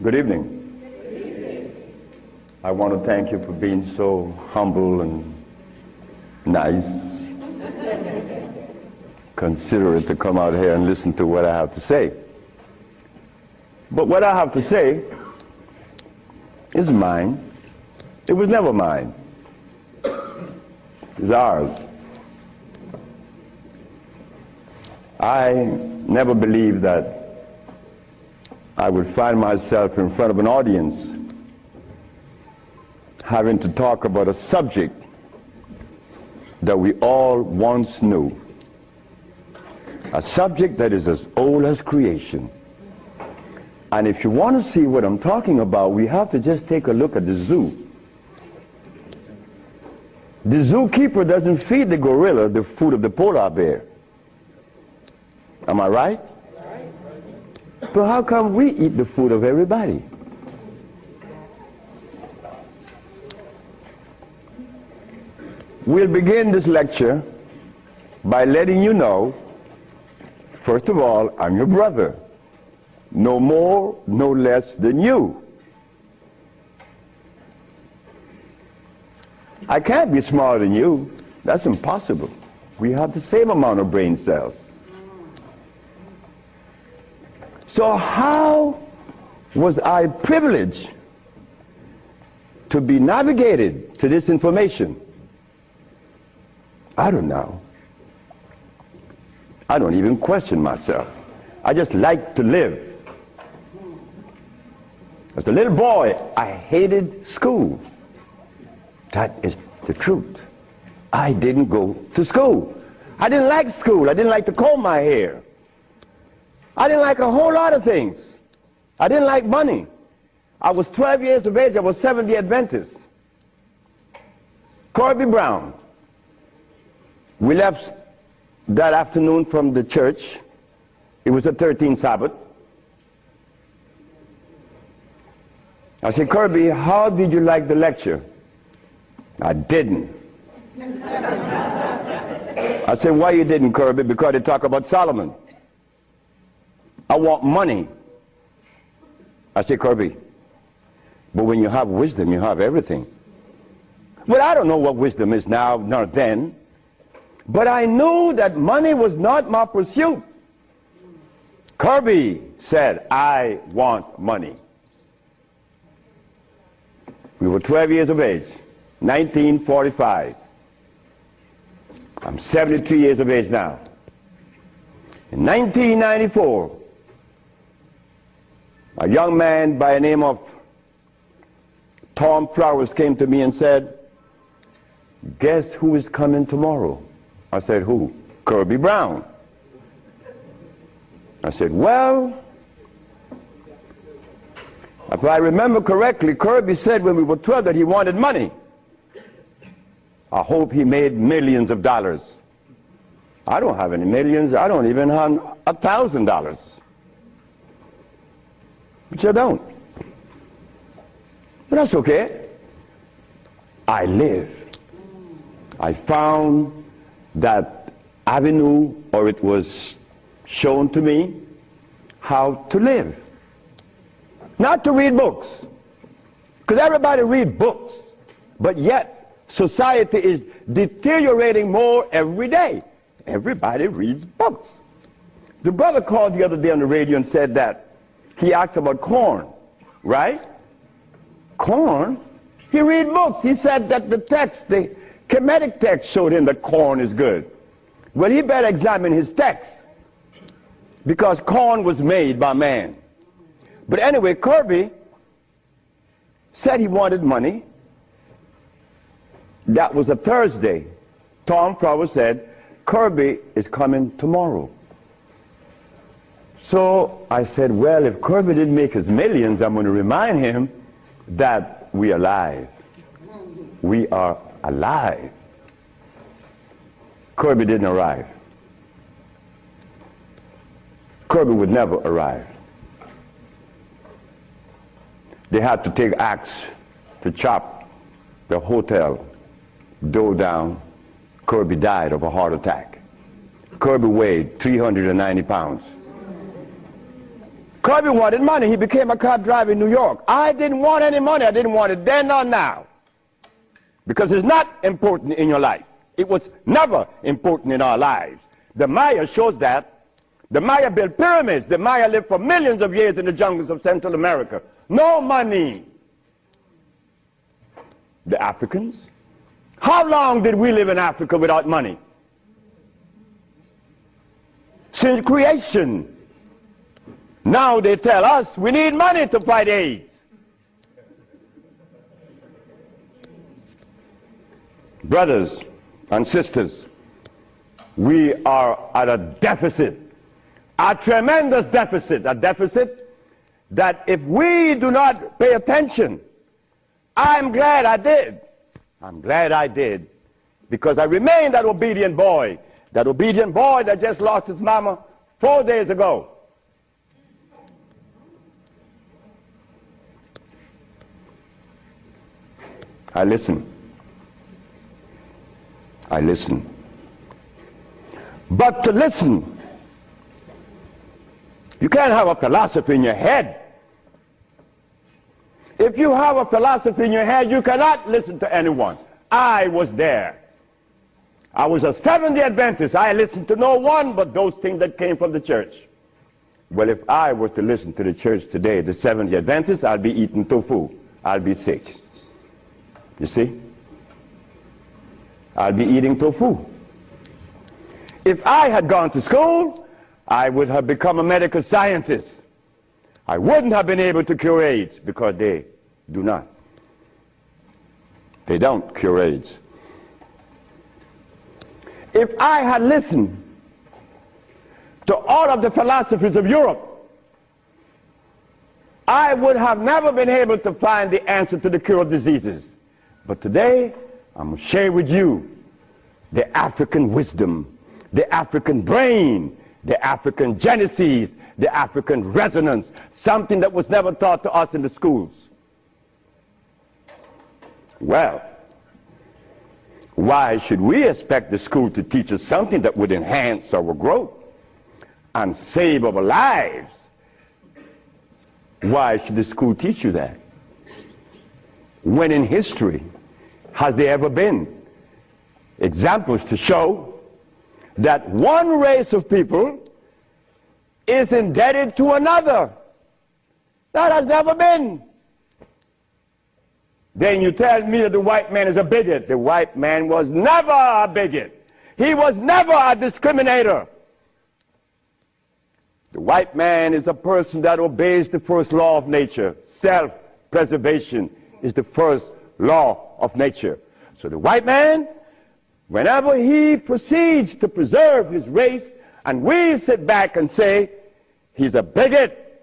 Good evening. Good evening. I want to thank you for being so humble and nice, considerate to come out here and listen to what I have to say. But what I have to say is mine. It was never mine. It's ours. I never believed that I would find myself in front of an audience having to talk about a subject that we all once knew. A subject that is as old as creation. And if you want to see what I'm talking about, we have to just take a look at the zoo. The zookeeper doesn't feed the gorilla the food of the polar bear. Am I right? So how come we eat the food of everybody? We'll begin this lecture by letting you know, first of all, I'm your brother. No more, no less than you. I can't be smarter than you. That's impossible. We have the same amount of brain cells. So how was I privileged to be navigated to this information? I don't know. I don't even question myself. I just like to live. As a little boy, I hated school. That is the truth. I didn't go to school. I didn't like school. I didn't like to comb my hair. I didn't like a whole lot of things. I didn't like money. I was 12 years of age. I was Seventh-day Adventist. Corby Brown. We left that afternoon from the church. It was the 13th Sabbath. I said, Kirby, how did you like the lecture? I didn't. I said, why you didn't, Kirby? Because they talk about Solomon. I want money. I said, Kirby, but when you have wisdom, you have everything. Well, I don't know what wisdom is now, nor then. But I knew that money was not my pursuit. Kirby said, I want money. We were 12 years of age, 1945. I'm 73 years of age now. In 1994, a young man by the name of Tom Flowers came to me and said, guess who is coming tomorrow? I said, who? Kirby Brown. I said, well, if I remember correctly, Kirby said when we were 12 that he wanted money. I hope he made millions of dollars. I don't have any millions. I don't even have $1,000. Which I don't. But that's okay. I live. I found that avenue, or it was shown to me how to live. Not to read books. Because everybody reads books. But yet, society is deteriorating more every day. Everybody reads books. The brother called the other day on the radio and said that he asked about corn, right? Corn? He read books. He said that the text, the Kemetic text showed him that corn is good. Well, he better examine his text, because corn was made by man. But anyway, Kirby said he wanted money. That was a Thursday. Tom Flowers said, Kirby is coming tomorrow. So I said, well, if Kirby didn't make his millions, I'm going to remind him that we are alive. We are alive. Kirby didn't arrive. Kirby would never arrive. They had to take axe to chop the hotel door down. Kirby died of a heart attack. Kirby weighed 390 pounds. Kirby wanted money. He became a cab driver in New York. I didn't want any money. I didn't want it then or now. Because it's not important in your life. It was never important in our lives. The Maya shows that. The Maya built pyramids. The Maya lived for millions of years in the jungles of Central America. No money. The Africans? How long did we live in Africa without money? Since creation. Now they tell us we need money to fight AIDS. Brothers and sisters, we are at a deficit, a tremendous deficit, a deficit that if we do not pay attention, I'm glad I did. I'm glad I did, because I remain that obedient boy that just lost his mama 4 days ago. I listen. I listen. But to listen, you can't have a philosophy in your head. If you have a philosophy in your head, you cannot listen to anyone. I was there. I was a Seventh-day Adventist. I listened to no one but those things that came from the church. Well, if I was to listen to the church today, the Seventh-day Adventists, I'd be eating tofu. I'll be sick. You see? I'll be eating tofu. If I had gone to school, I would have become a medical scientist. I wouldn't have been able to cure AIDS, because they do not. They don't cure AIDS. If I had listened to all of the philosophies of Europe, I would have never been able to find the answer to the cure of diseases. But today, I'm going to share with you the African wisdom, the African brain, the African genesis, the African resonance, something that was never taught to us in the schools. Well, why should we expect the school to teach us something that would enhance our growth and save our lives? Why should the school teach you that? When in history has there ever been examples to show that one race of people is indebted to another? That has never been. Then you tell me that the white man is a bigot. The white man was never a bigot. He was never a discriminator. The white man is a person that obeys the first law of nature. Self-preservation is the first law of nature. So the white man, whenever he proceeds to preserve his race, and we sit back and say he's a bigot,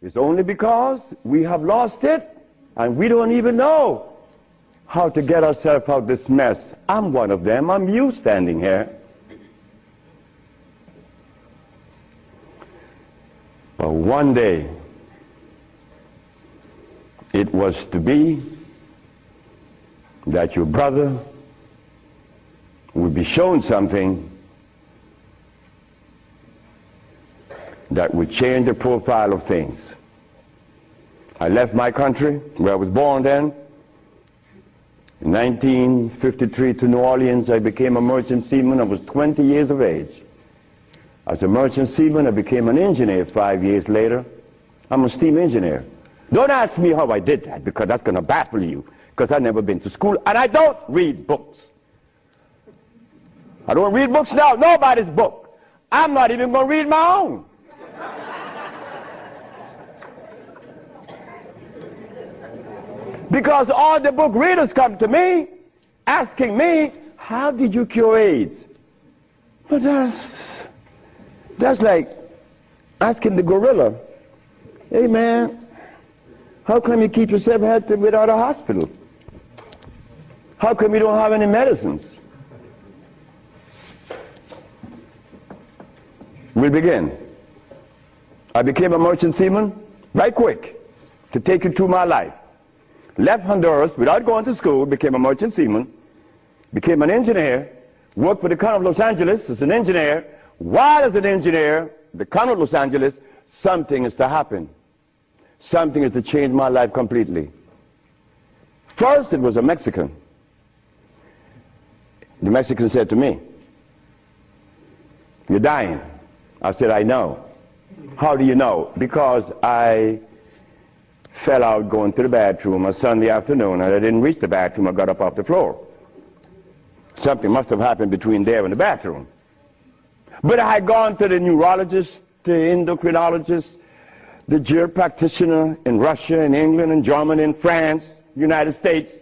it's only because we have lost it and we don't even know how to get ourselves out of this mess. I'm one of them. I'm you standing here. But one day it was to be that your brother would be shown something that would change the profile of things. I left my country, where I was born then. In 1953 to New Orleans, I became a merchant seaman. I was 20 years of age. As a merchant seaman, I became an engineer 5 years later. I'm a steam engineer. Don't ask me how I did that, because that's going to baffle you, because I've never been to school, and I don't read books. I don't read books now, nobody's book. I'm not even going to read my own. Because all the book readers come to me asking me, how did you cure AIDS? But that's like asking the gorilla, hey man, how come you keep yourself healthy without a hospital? How come you don't have any medicines? We'll begin. I became a merchant seaman right quick to take you through my life. Left Honduras without going to school, became a merchant seaman, became an engineer, worked for the County of Los Angeles as an engineer. While as an engineer, the County of Los Angeles something is to happen. Something is to change my life completely. First, it was a Mexican. The Mexican said to me, "You're dying." I said, "I know." "How do you know?" "Because I fell out going to the bathroom a Sunday afternoon, and I didn't reach the bathroom. I got up off the floor. Something must have happened between there and the bathroom." But I had gone to the neurologist, the endocrinologist, the GER practitioner in Russia, in England, in Germany, in France, United States.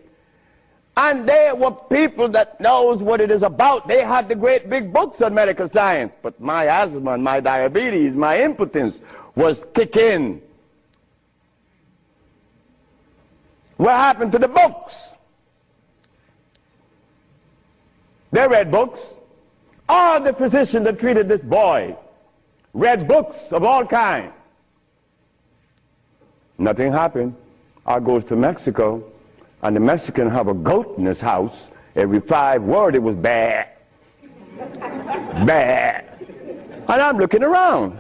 And they were people that knows what it is about. They had the great big books on medical science. But my asthma and my diabetes, my impotence was kicking. What happened to the books? They read books. All the physicians that treated this boy read books of all kinds. Nothing happened. I goes to Mexico, and the Mexican have a goat in his house. Every 5 words it was bad, bad. And I'm looking around.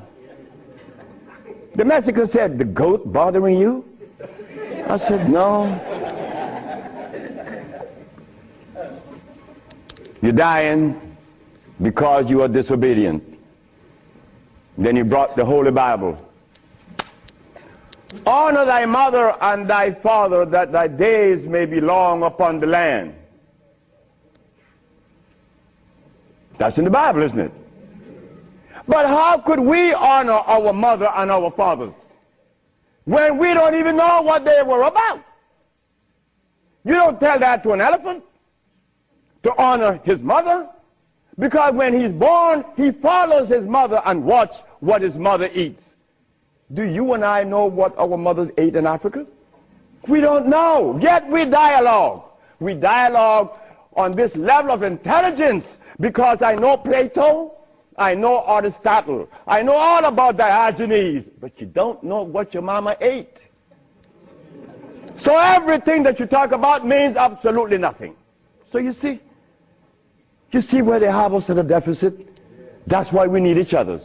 The Mexican said, "The goat bothering you?" I said, "No." "You're dying because you are disobedient." Then he brought the Holy Bible. "Honor thy mother and thy father, that thy days may be long upon the land." That's in the Bible, isn't it? But how could we honor our mother and our fathers when we don't even know what they were about? You don't tell that to an elephant, to honor his mother, because when he's born, he follows his mother and watch what his mother eats. Do you and I know what our mothers ate in Africa? We don't know, yet we dialogue. We dialogue on this level of intelligence because I know Plato, I know Aristotle, I know all about Diogenes, but you don't know what your mama ate. So everything that you talk about means absolutely nothing. So you see where they have us at a deficit? That's why we need each other.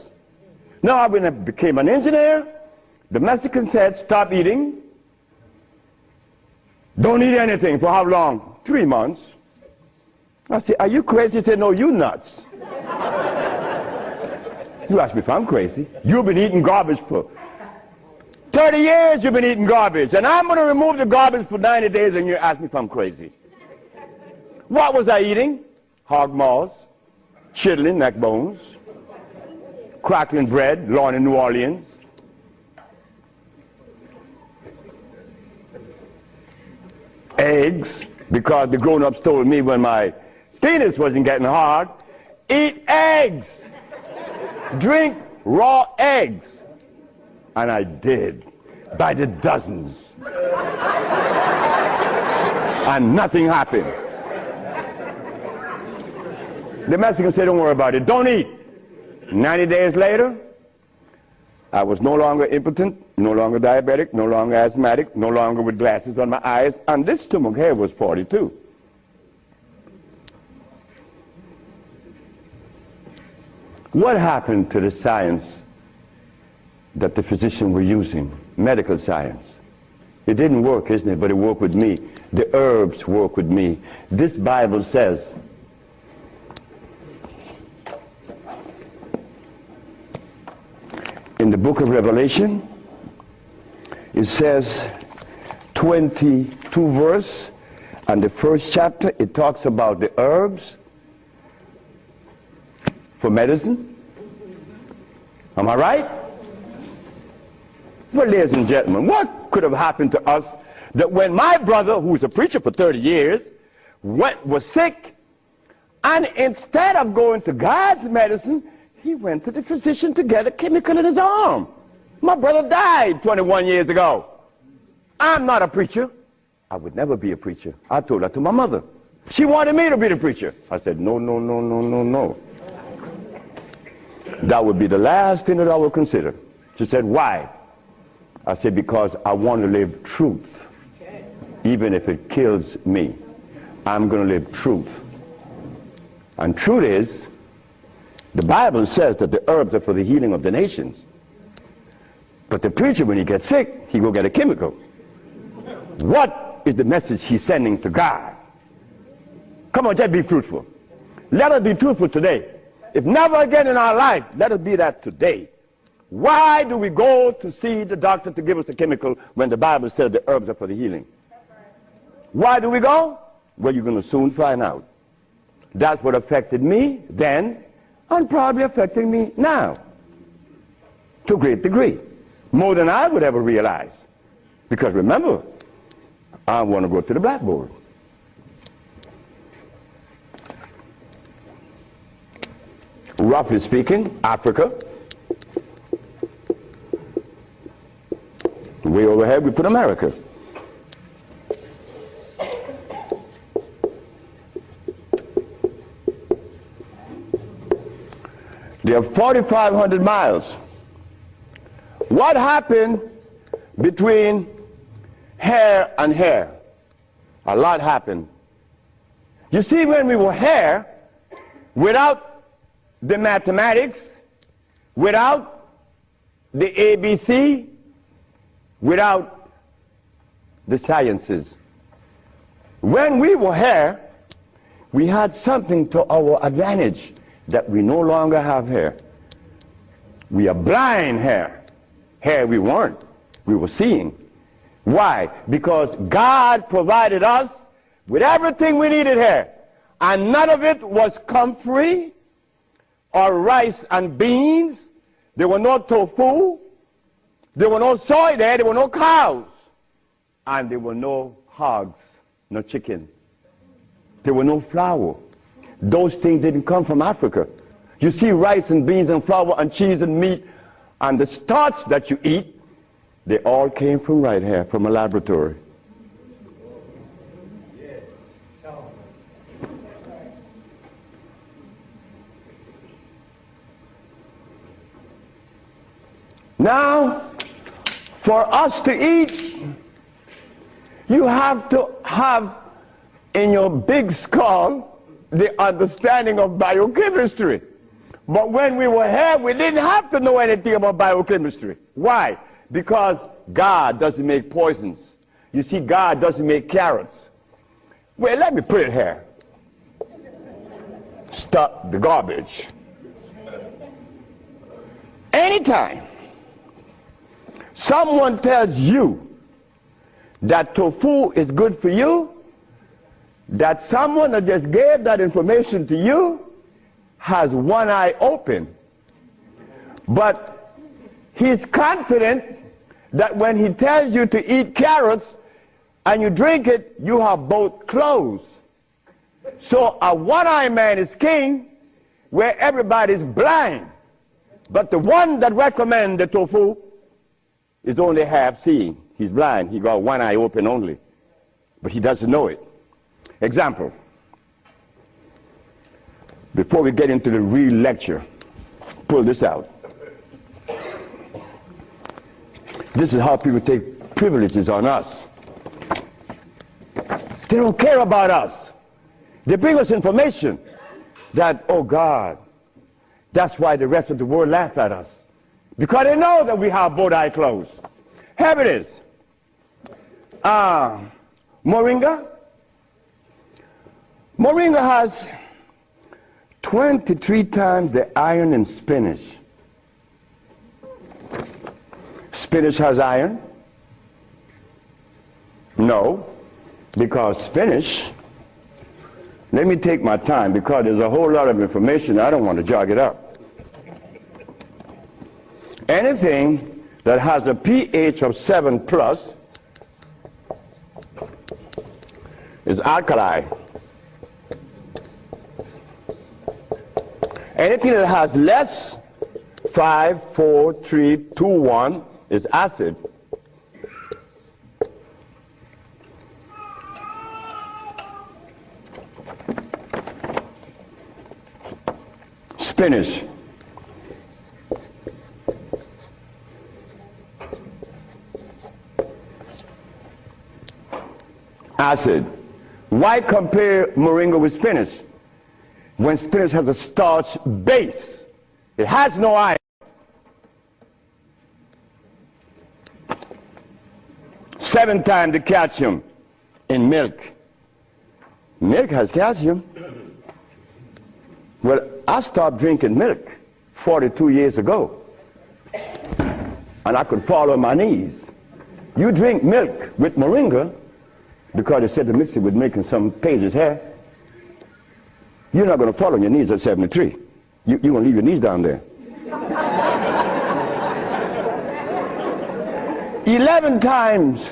Now, when I became an engineer, the Mexican said, "Stop eating. Don't eat anything." For how long? 3 months. I said, "Are you crazy?" He said, "No, you nuts." You ask me if I'm crazy. You've been eating garbage for 30 years. You've been eating garbage. And I'm going to remove the garbage for 90 days, and you ask me if I'm crazy. What was I eating? Hog maws, chitlin, neck bones, crackling bread, lawn in New Orleans. Eggs, because the grown-ups told me when my penis wasn't getting hard, eat eggs, drink raw eggs. And I did, by the dozens. And nothing happened. The Mexican said, "Don't worry about it, don't eat." 90 days later, I was no longer impotent, no longer diabetic, no longer asthmatic, no longer with glasses on my eyes, and this stomach hair was 42. What happened to the science that the physicians were using, medical science? It didn't work, isn't it? But it worked with me. The herbs work with me. This Bible says, in the book of Revelation, it says 22 verse, and the first chapter, it talks about the herbs for medicine. Am I right? Well, ladies and gentlemen, what could have happened to us that when my brother, who's a preacher for 30 years, was sick, and instead of going to God's medicine, he went to the physician to get a chemical in his arm. My brother died 21 years ago. I'm not a preacher. I would never be a preacher. I told that to my mother. She wanted me to be the preacher. I said, no, no, no, no, no, no. That would be the last thing that I would consider. She said, "Why?" I said, "Because I want to live truth. Even if it kills me, I'm going to live truth." And truth is, the Bible says that the herbs are for the healing of the nations. But the preacher, when he gets sick, he go get a chemical. What is the message he's sending to God? Come on, just be fruitful. Let us be truthful today. If never again in our life, let us be that today. Why do we go to see the doctor to give us a chemical when the Bible says the herbs are for the healing? Why do we go? Well, you're going to soon find out. That's what affected me then and probably affecting me now to a great degree. More than I would ever realize. Because remember, I want to go to the blackboard. Roughly speaking, Africa. Way overhead we put America. They are 4,500 miles. What happened between here and here? A lot happened. You see, when we were here, without the mathematics, without the ABC, without the sciences, when we were here, we had something to our advantage that we no longer have here. We are blind here. Here we weren't. We were seeing. Why? Because God provided us with everything we needed here. And none of it was comfrey or rice and beans. There were no tofu. There were no soy there. There were no cows. And there were no hogs, no chicken. There were no flour. Those things didn't come from Africa. You see rice and beans and flour and cheese and meat and the starch that you eat, they all came from right here, from a laboratory. Now, for us to eat, you have to have in your big skull the understanding of biochemistry. But when we were here, we didn't have to know anything about biochemistry. Why? Because God doesn't make poisons. You see, God doesn't make carrots. Well, let me put it here. Stop the garbage. Anytime someone tells you that tofu is good for you, that someone that just gave that information to you has one eye open. But he's confident that when he tells you to eat carrots and you drink it, you have both closed. So a one-eye man is king where everybody's blind. But the one that recommends the tofu is only half seeing. He's blind. He got one eye open only. But he doesn't know it. Example. Before we get into the real lecture, pull this out. This is how people take privileges on us. They don't care about us. They bring us information that, oh God, that's why the rest of the world laugh at us. Because they know that we have both eyes closed. Here it is. Moringa. Moringa has 23 times the iron in spinach. Spinach has iron? No, because spinach, let me take my time because there's a whole lot of information. I don't want to jog it up. Anything that has a pH of 7 plus is alkaline. Anything that has less, 5, 4, 3, 2, 1, is acid. Spinach. Acid. Why compare moringa with spinach? When spinach has a starch base, it has no iron. 7 times the calcium in milk. Milk has calcium. Well, I stopped drinking milk 42 years ago, and I could fall on my knees. You drink milk with moringa, because they said to mix it with milk and some pages hair, you're not going to fall on your knees at 73. You're going to leave your knees down there. 11 times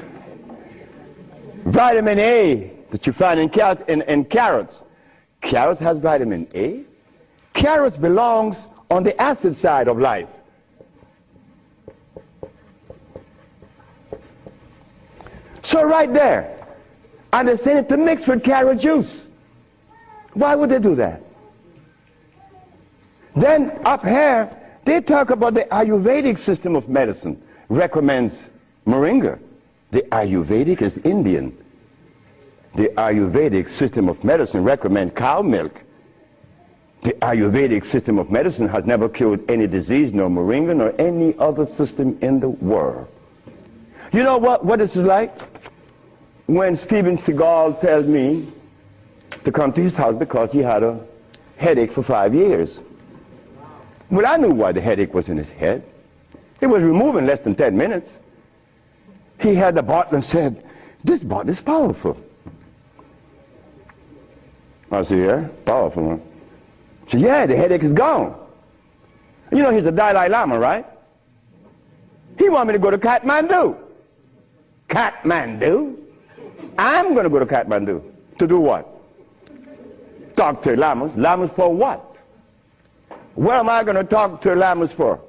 vitamin A that you find in carrots. Carrots has vitamin A. Carrots belongs on the acid side of life. So right there, and they say it to mix with carrot juice. Why would they do that? Then up here, they talk about the Ayurvedic system of medicine recommends moringa. The Ayurvedic is Indian. The Ayurvedic system of medicine recommends cow milk. The Ayurvedic system of medicine has never cured any disease, nor moringa, nor any other system in the world. You know what this is like? When Steven Seagal tells me to come to his house because he had a headache for 5 years. Well, I knew why the headache was in his head. It was removed in less than 10 minutes. He had the bottle and said, "This bottle is powerful." I said, "Yeah, powerful, huh?" He said, "Yeah, the headache is gone." You know, he's the Dalai Lama, right? He wanted me to go to Kathmandu. Kathmandu? I'm going to go to Kathmandu. To do what? Talk to lamas. Lamas for what? What am I going to talk to lamas for?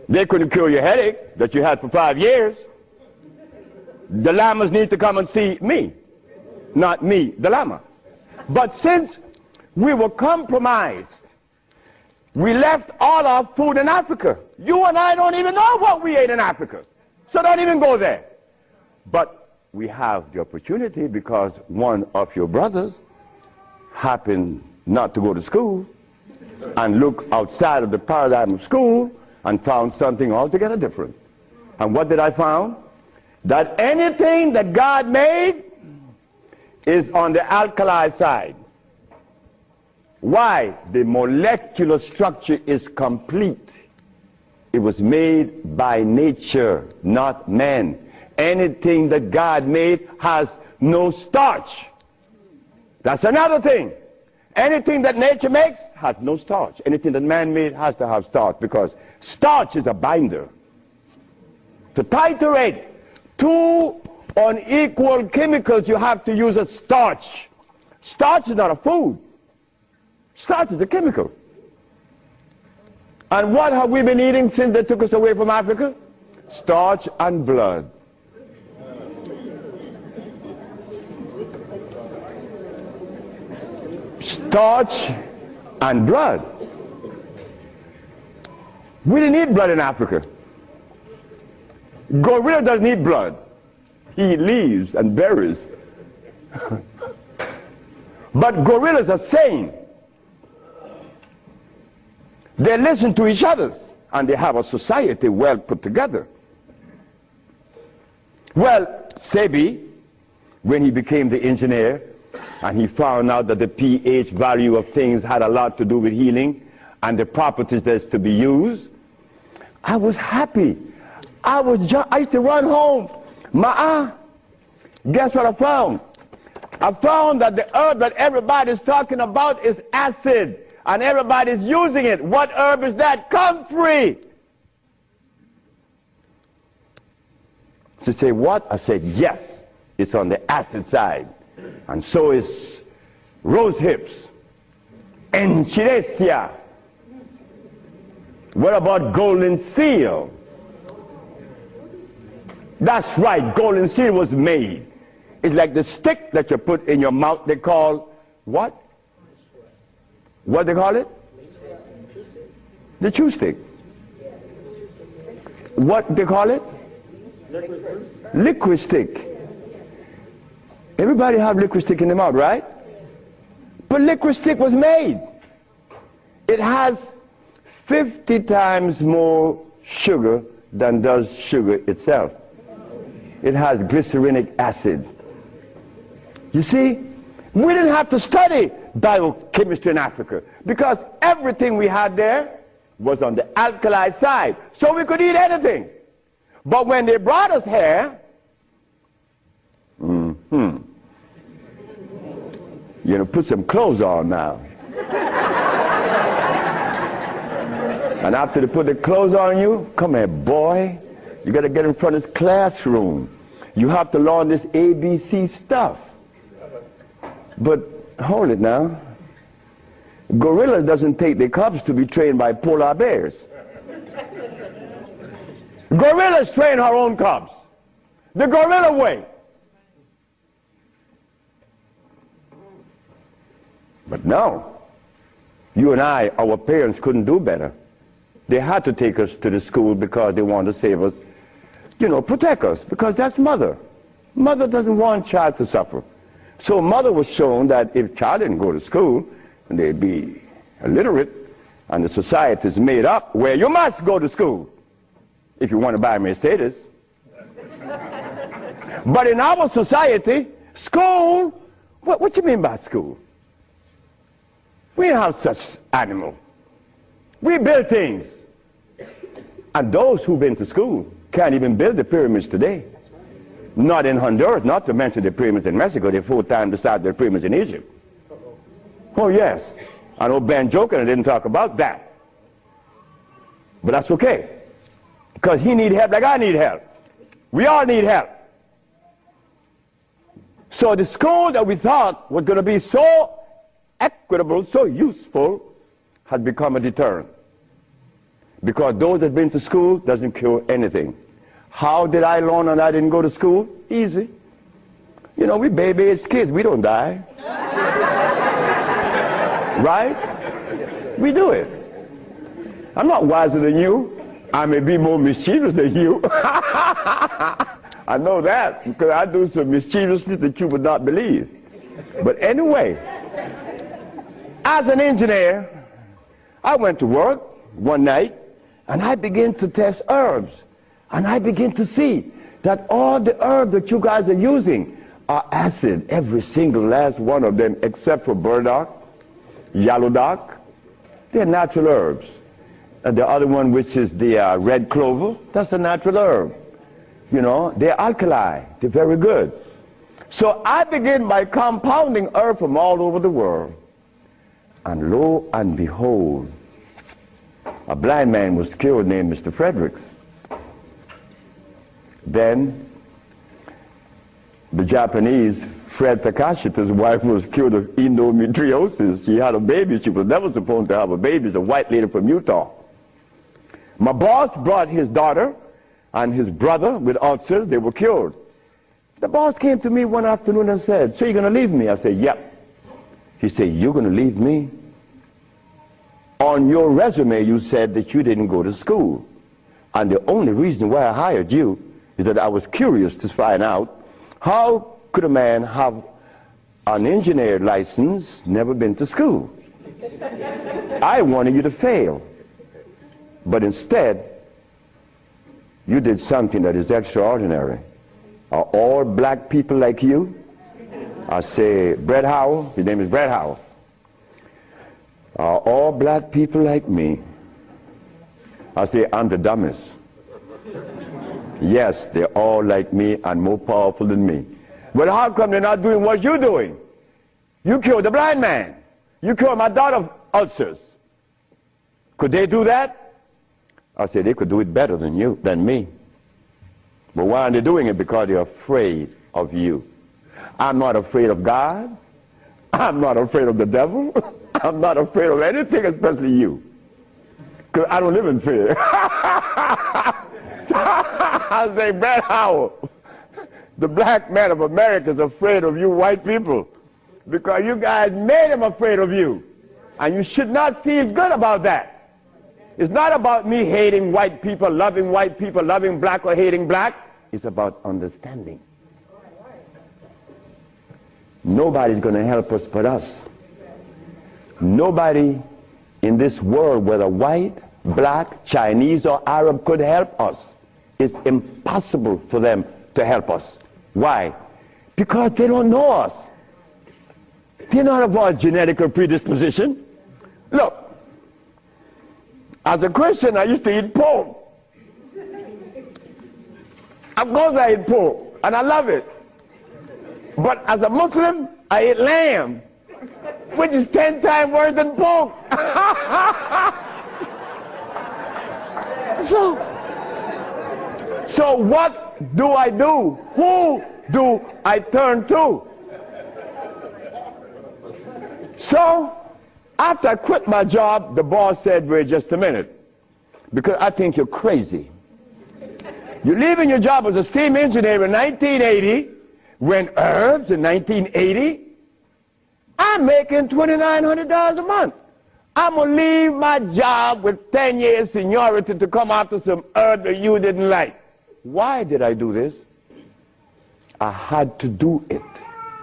They couldn't cure your headache that you had for 5 years. The lamas need to come and see me, not me, the lama. But since we were compromised, we left all our food in Africa. You and I don't even know what we ate in Africa. So don't even go there. But we have the opportunity because one of your brothers happened not to go to school and look outside of the paradigm of school and found something altogether different. And what did I find? That anything that God made is on the alkali side. Why? The molecular structure is complete. It was made by nature, not man. Anything that God made has no starch. That's another thing. Anything that nature makes has no starch. Anything that man made has to have starch, because starch is a binder. To titrate two unequal chemicals, you have to use a starch. Starch is not a food. Starch is a chemical. And what have we been eating since they took us away from Africa? Starch and blood. Starch and blood. We didn't eat blood in Africa. Gorilla doesn't eat blood. He eats leaves and berries. But gorillas are sane. They listen to each other, and they have a society well put together. Well, Sebi, when he became the engineer, and he found out that the pH value of things had a lot to do with healing and the properties that's to be used, I was happy. I used to run home. Guess what I found? I found that the herb that everybody's talking about is acid, and everybody's using it. What herb is that? Comfrey. She said, what? I said, yes, it's on the acid side. And so is rose hips, enchilesia. What about golden seal? That's right, golden seal was made. It's like the stick that you put in your mouth. They call what? What they call it? The chew stick. What they call it? Liquid stick. Everybody have liquid stick in the mouth, right? But liquid stick was made. It has 50 times more sugar than does sugar itself. It has glycerinic acid. You see, we didn't have to study biochemistry in Africa because everything we had there was on the alkali side, so we could eat anything. But when they brought us here, put some clothes on now. And after they put the clothes on you, come here, boy. You got to get in front of this classroom. You have to learn this ABC stuff. But hold it now. Gorillas doesn't take their cubs to be trained by polar bears. Gorillas train her own cubs. The gorilla way. But no. You and I, our parents couldn't do better. They had to take us to the school because they wanted to save us, protect us, because that's mother. Mother doesn't want child to suffer. So mother was shown that if child didn't go to school, they'd be illiterate, and the society is made up where you must go to school if you want to buy a Mercedes. But in our society, school, what you mean by school? We don't have such animal. We build things. And those who've been to school can't even build the pyramids today. Not in Honduras, not to mention the pyramids in Mexico. They're 4 times the size of the pyramids in Egypt. Oh, yes. I know Ben joking, I didn't talk about that. But that's okay. Because he need help like I need help. We all need help. So the school that we thought was going to be so equitable, so useful, has become a deterrent. Because those that have been to school doesn't cure anything. How did I learn and I didn't go to school? Easy. We baby-aged kids, we don't die. Right? We do it. I'm not wiser than you. I may be more mischievous than you. I know that because I do some mischievousness that you would not believe. But anyway, as an engineer, I went to work one night and I began to test herbs. And I begin to see that all the herbs that you guys are using are acid, every single last one of them, except for burdock, yellow dock. They're natural herbs. And the other one, which is the red clover, that's a natural herb. They're alkali. They're very good. So I begin by compounding herbs from all over the world. And lo and behold, a blind man was killed named Mr. Fredericks. Then the Japanese, Fred Takashita's wife was killed of endometriosis. She had a baby. She was never supposed to have a baby. It's a white lady from Utah. My boss brought his daughter and his brother with ulcers. They were cured. The boss came to me one afternoon and said, "So you're going to leave me?" I said, "Yep." He said, "You're going to leave me? On your resume, you said that you didn't go to school. And the only reason why I hired you is that I was curious to find out how could a man have an engineer license, never been to school. I wanted you to fail. But instead, you did something that is extraordinary. Are all black people like you?" I say, "Brett Howell," his name is Brett Howell. "Are all black people like me?" I say, "I'm the dumbest." "Yes, they're all like me and more powerful than me." "But how come they're not doing what you're doing? You killed the blind man. You killed my daughter of ulcers. Could they do that?" I said, "They could do it better than me. But why aren't they doing it? Because they're afraid of you." I'm not afraid of God. I'm not afraid of the devil. I'm not afraid of anything, especially you. Because I don't live in fear. So I say, "Brett Howell, the black man of America is afraid of you white people because you guys made him afraid of you. And you should not feel good about that. It's not about me hating white people, loving black or hating black. It's about understanding. Nobody's going to help us but us. Nobody in this world, whether white, black, Chinese, or Arab, could help us. it's impossible for them to help us. Why? Because they don't know us. They don't have our genetic predisposition. Look, as a Christian, I used to eat pork. Of course I eat pork, and I love it. But as a Muslim, I eat lamb, which is 10 times worse than pork. So what do I do? Who do I turn to? So after I quit my job, the boss said, wait just a minute, because I think you're crazy. You're leaving your job as a steam engineer in 1980, when herbs in 1980, I'm making $2,900 a month. I'm going to leave my job with 10 years seniority to come after some herb that you didn't like. Why did I do this? I had to do it.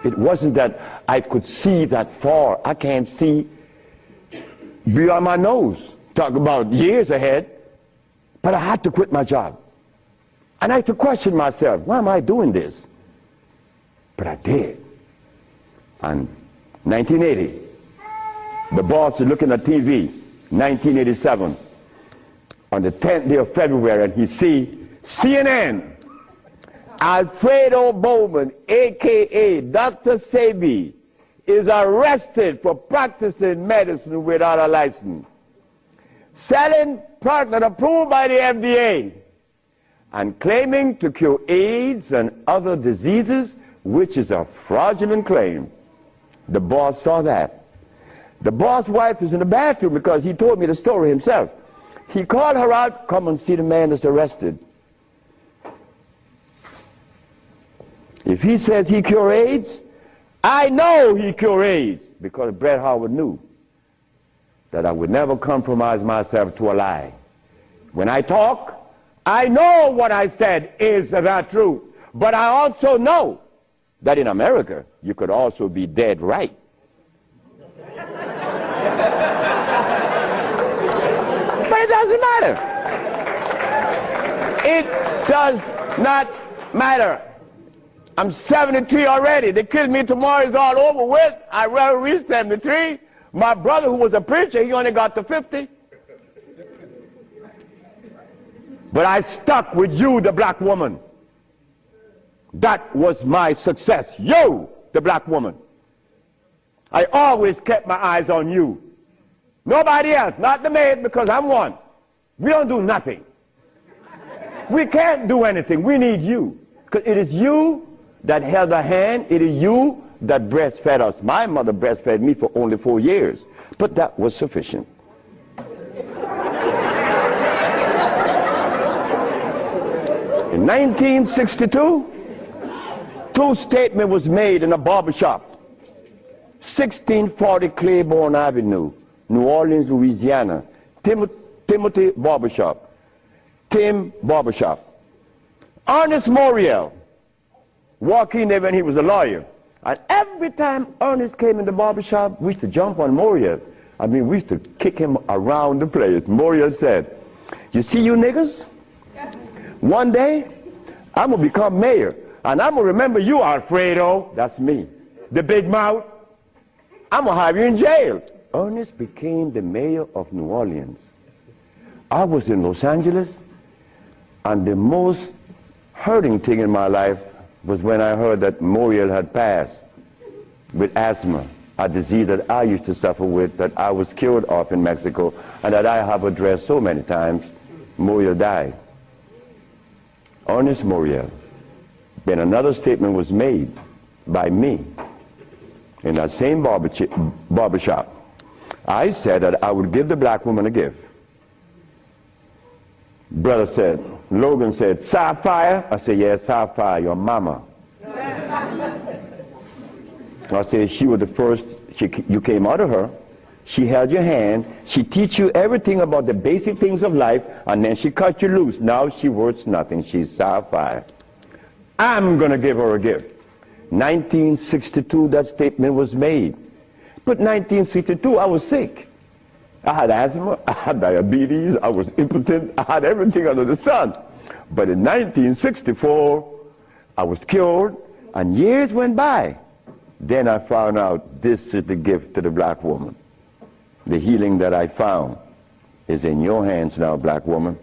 It wasn't that I could see that far. I can't see beyond my nose. Talk about years ahead. But I had to quit my job. And I had to question myself, why am I doing this? But I did. And 1980, the boss is looking at TV, 1987, on the 10th day of February, and he see CNN, Alfredo Bowman, a.k.a. Dr. Sebi, is arrested for practicing medicine without a license, selling product not approved by the FDA, and claiming to cure AIDS and other diseases, which is a fraudulent claim. The boss saw that. The boss' wife is in the bathroom because he told me the story himself. He called her out, come and see the man that's arrested. If he says he cure AIDS, I know he cure AIDS, because Bret Howard knew that I would never compromise myself to a lie. When I talk, I know what I said is the truth, but I also know that in America, you could also be dead right. But it doesn't matter. It does not matter. I'm 73 already. They kill me tomorrow, it's all over with. I rather reach 73. My brother, who was a preacher, he only got to 50. But I stuck with you, the black woman. That was my success. You, the black woman. I always kept my eyes on you. Nobody else, not the maid, because I'm one. We don't do nothing. We can't do anything. We need you. Because it is you that held our hand. It is you that breastfed us. My mother breastfed me for only 4 years. But that was sufficient. In 1962, two statements was made in a barbershop. 1640 Claiborne Avenue, New Orleans, Louisiana. Timothy Barbershop. Tim Barbershop. Ernest Moriel walked in there when he was a lawyer. And every time Ernest came in the barbershop, we used to jump on Moriel. I mean, we used to kick him around the place. Moriel said, you see you niggas? One day, I'm going to become mayor. And I'm going to remember you, Alfredo. That's me. The big mouth. I'm going to have you in jail. Ernest became the mayor of New Orleans. I was in Los Angeles, and the most hurting thing in my life was when I heard that Moriel had passed with asthma, a disease that I used to suffer with, that I was cured of in Mexico, and that I have addressed so many times. Moriel died. Ernest Moriel. Then another statement was made by me in that same barbershop. I said that I would give the black woman a gift. Brother said, Logan said, Sapphire? I said, yes, Sapphire, your mama. I said, she was the first, you came out of her. She held your hand. She teach you everything about the basic things of life, and then she cut you loose. Now she worth nothing. She's Sapphire. I'm going to give her a gift. 1962, that statement was made. But 1962, I was sick. I had asthma, I had diabetes, I was impotent, I had everything under the sun. But in 1964, I was cured, and years went by. Then I found out this is the gift to the black woman. The healing that I found is in your hands now, black woman.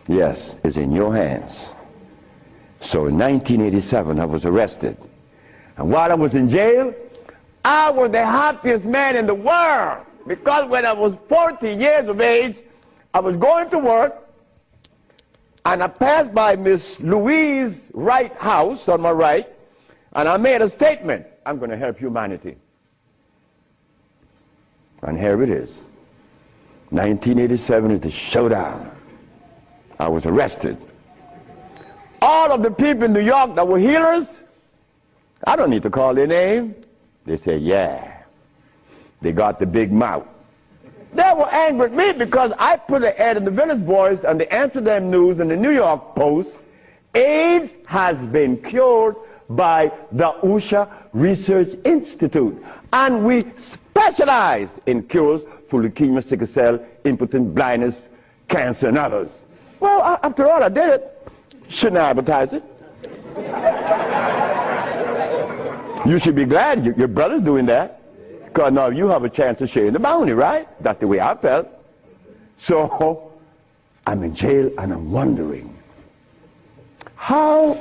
Yes, it's in your hands. So in 1987, I was arrested. And while I was in jail, I was the happiest man in the world. Because when I was 40 years of age, I was going to work, and I passed by Miss Louise Wright's house on my right, and I made a statement: I'm going to help humanity. And here it is. 1987 is the showdown. I was arrested. All of the people in New York that were healers, I don't need to call their name. They say, yeah. They got the big mouth. They were angry at me because I put an ad in the Village Voice and the Amsterdam News and the New York Post. AIDS has been cured by the USHA Research Institute. And we specialize in cures for leukemia, sickle cell, impotence, blindness, cancer, and others. Well, after all, I did it. Shouldn't I advertise it? You should be glad your brother's doing that. Because now you have a chance to share in the bounty, right? That's the way I felt. So I'm in jail and I'm wondering, how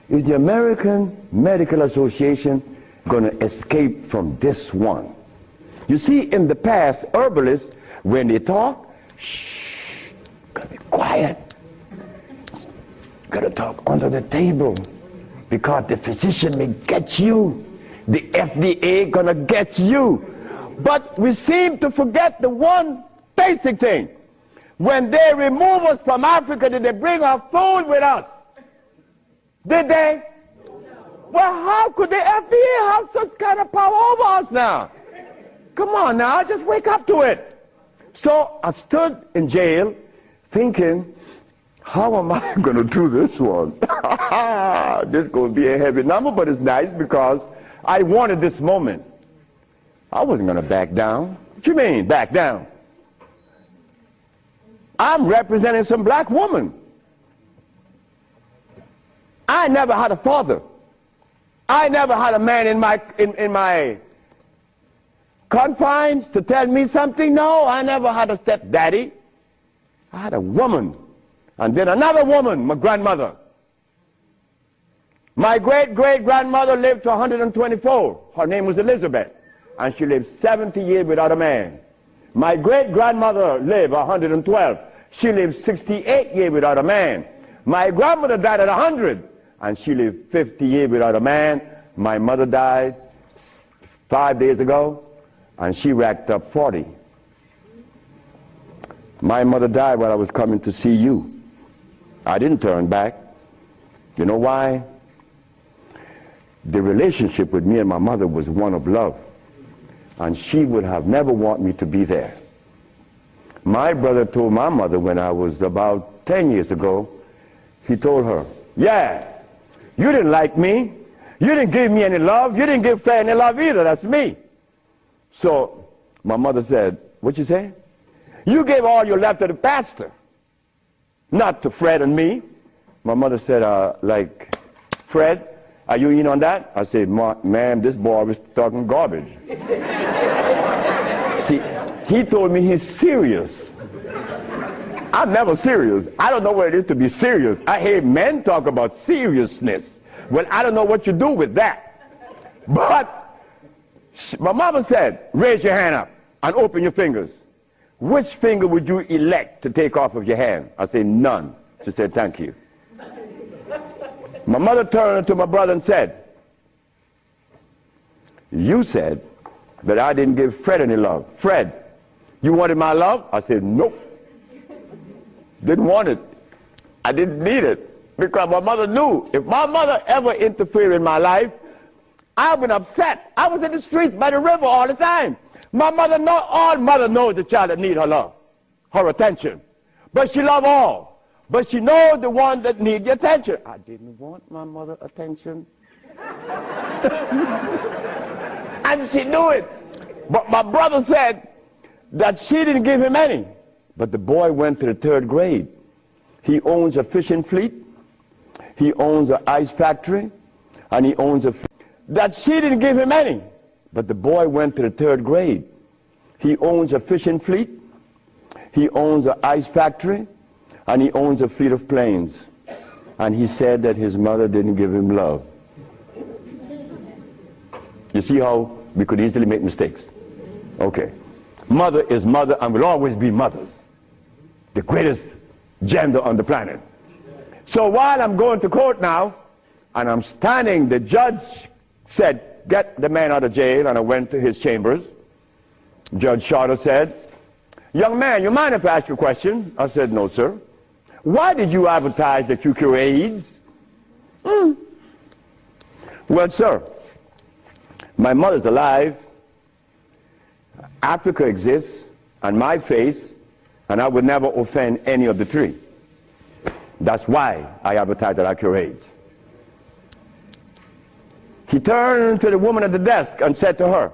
is the American Medical Association going to escape from this one? You see, in the past, herbalists, when they talk, shh, gotta be quiet. Gotta talk under the table, because the physician may get you. The FDA gonna get you. But we seem to forget the one basic thing. When they remove us from Africa, did they bring our food with us? Did they? Well, how could the FDA have such kind of power over us now? Come on now, just wake up to it. So I stood in jail thinking, how am I going to do this one? This is going to be a heavy number, but it's nice because I wanted this moment. I wasn't going to back down. What you mean, back down? I'm representing some black woman. I never had a father. I never had a man in my confines to tell me something. No, I never had a stepdaddy. I had a woman. And then another woman, my grandmother. My great-great-grandmother lived to 124. Her name was Elizabeth. And she lived 70 years without a man. My great-grandmother lived 112. She lived 68 years without a man. My grandmother died at 100. And she lived 50 years without a man. My mother died 5 days ago. And she racked up 40. My mother died while I was coming to see you. I didn't turn back. You know why? The relationship with me and my mother was one of love. And she would have never wanted me to be there. My brother told my mother when I was about 10 years ago, he told her, yeah, you didn't like me. You didn't give me any love. You didn't give Fred any love either. That's me. So my mother said, what you say? You gave all your love to the pastor, not to Fred and me. My mother said, like, Fred, are you in on that? I said, ma'am, this boy was talking garbage. See, he told me he's serious. I'm never serious. I don't know what it is to be serious. I hear men talk about seriousness. Well, I don't know what you do with that. But my mama said, raise your hand up and open your fingers. Which finger would you elect to take off of your hand? I said, none. She said, thank you. My mother turned to my brother and said, you said that I didn't give Fred any love. Fred, you wanted my love? I said, nope. Didn't want it. I didn't need it. Because my mother knew if my mother ever interfered in my life, I would be upset. I was in the streets by the river all the time. My mother all mother knows the child that need her love, her attention. But she love all. But she knows the one that need the attention. I didn't want my mother attention. And she knew it. But my brother said that she didn't give him any. But the boy went to the 3rd grade. He owns a fishing fleet, he owns an ice factory, and he owns that she didn't give him any. But the boy went to the 3rd grade. He owns a fishing fleet, he owns an ice factory, and he owns a fleet of planes. And he said that his mother didn't give him love. You see how we could easily make mistakes? Okay. Mother is mother and will always be mothers. The greatest gender on the planet. So while I'm going to court now, and I'm standing, the judge said, get the man out of jail, and I went to his chambers. Judge Shorter said, young man, you mind if I ask you a question? I said, no, sir. Why did you advertise that you cure AIDS? Well, sir, my mother's alive, Africa exists, and my face, and I would never offend any of the 3. That's why I advertise that I cure AIDS. He turned to the woman at the desk and said to her,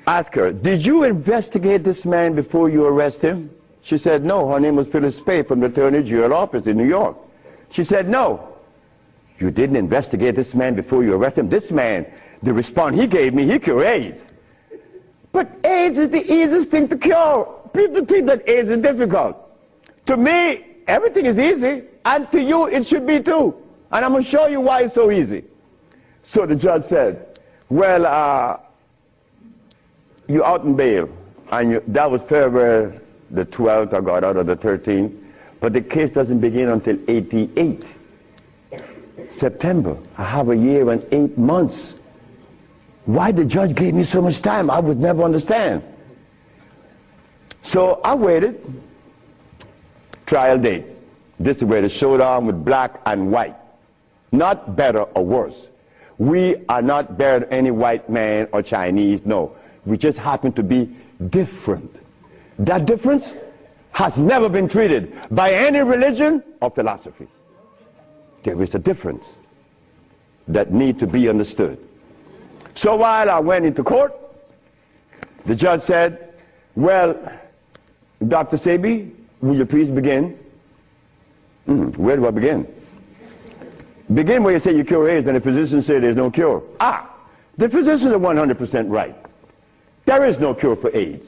ask her, did you investigate this man before you arrest him? She said, no. Her name was Phyllis Spay from the Attorney General office in New York. She said, no. You didn't investigate this man before you arrest him? This man, the response he gave me, he cured AIDS. But AIDS is the easiest thing to cure. People think that AIDS is difficult. To me, everything is easy, and to you it should be too. And I'm going to show you why it's so easy. So the judge said, well, you're out in bail. And that was February the 12th, I got out of the 13th. But the case doesn't begin until 88. September. I have a year and 8 months. Why the judge gave me so much time, I would never understand. So I waited. Trial date. This is where the showdown with black and white. Not better or worse. We are not better than any white man or Chinese, no. We just happen to be different. That difference has never been treated by any religion or philosophy. There is a difference that needs to be understood. So while I went into court, the judge said, well, Dr. Sebi, will you please begin? Where do I begin? Begin where you say you cure AIDS and the physician say there's no cure. The physicians are 100% right. There is no cure for AIDS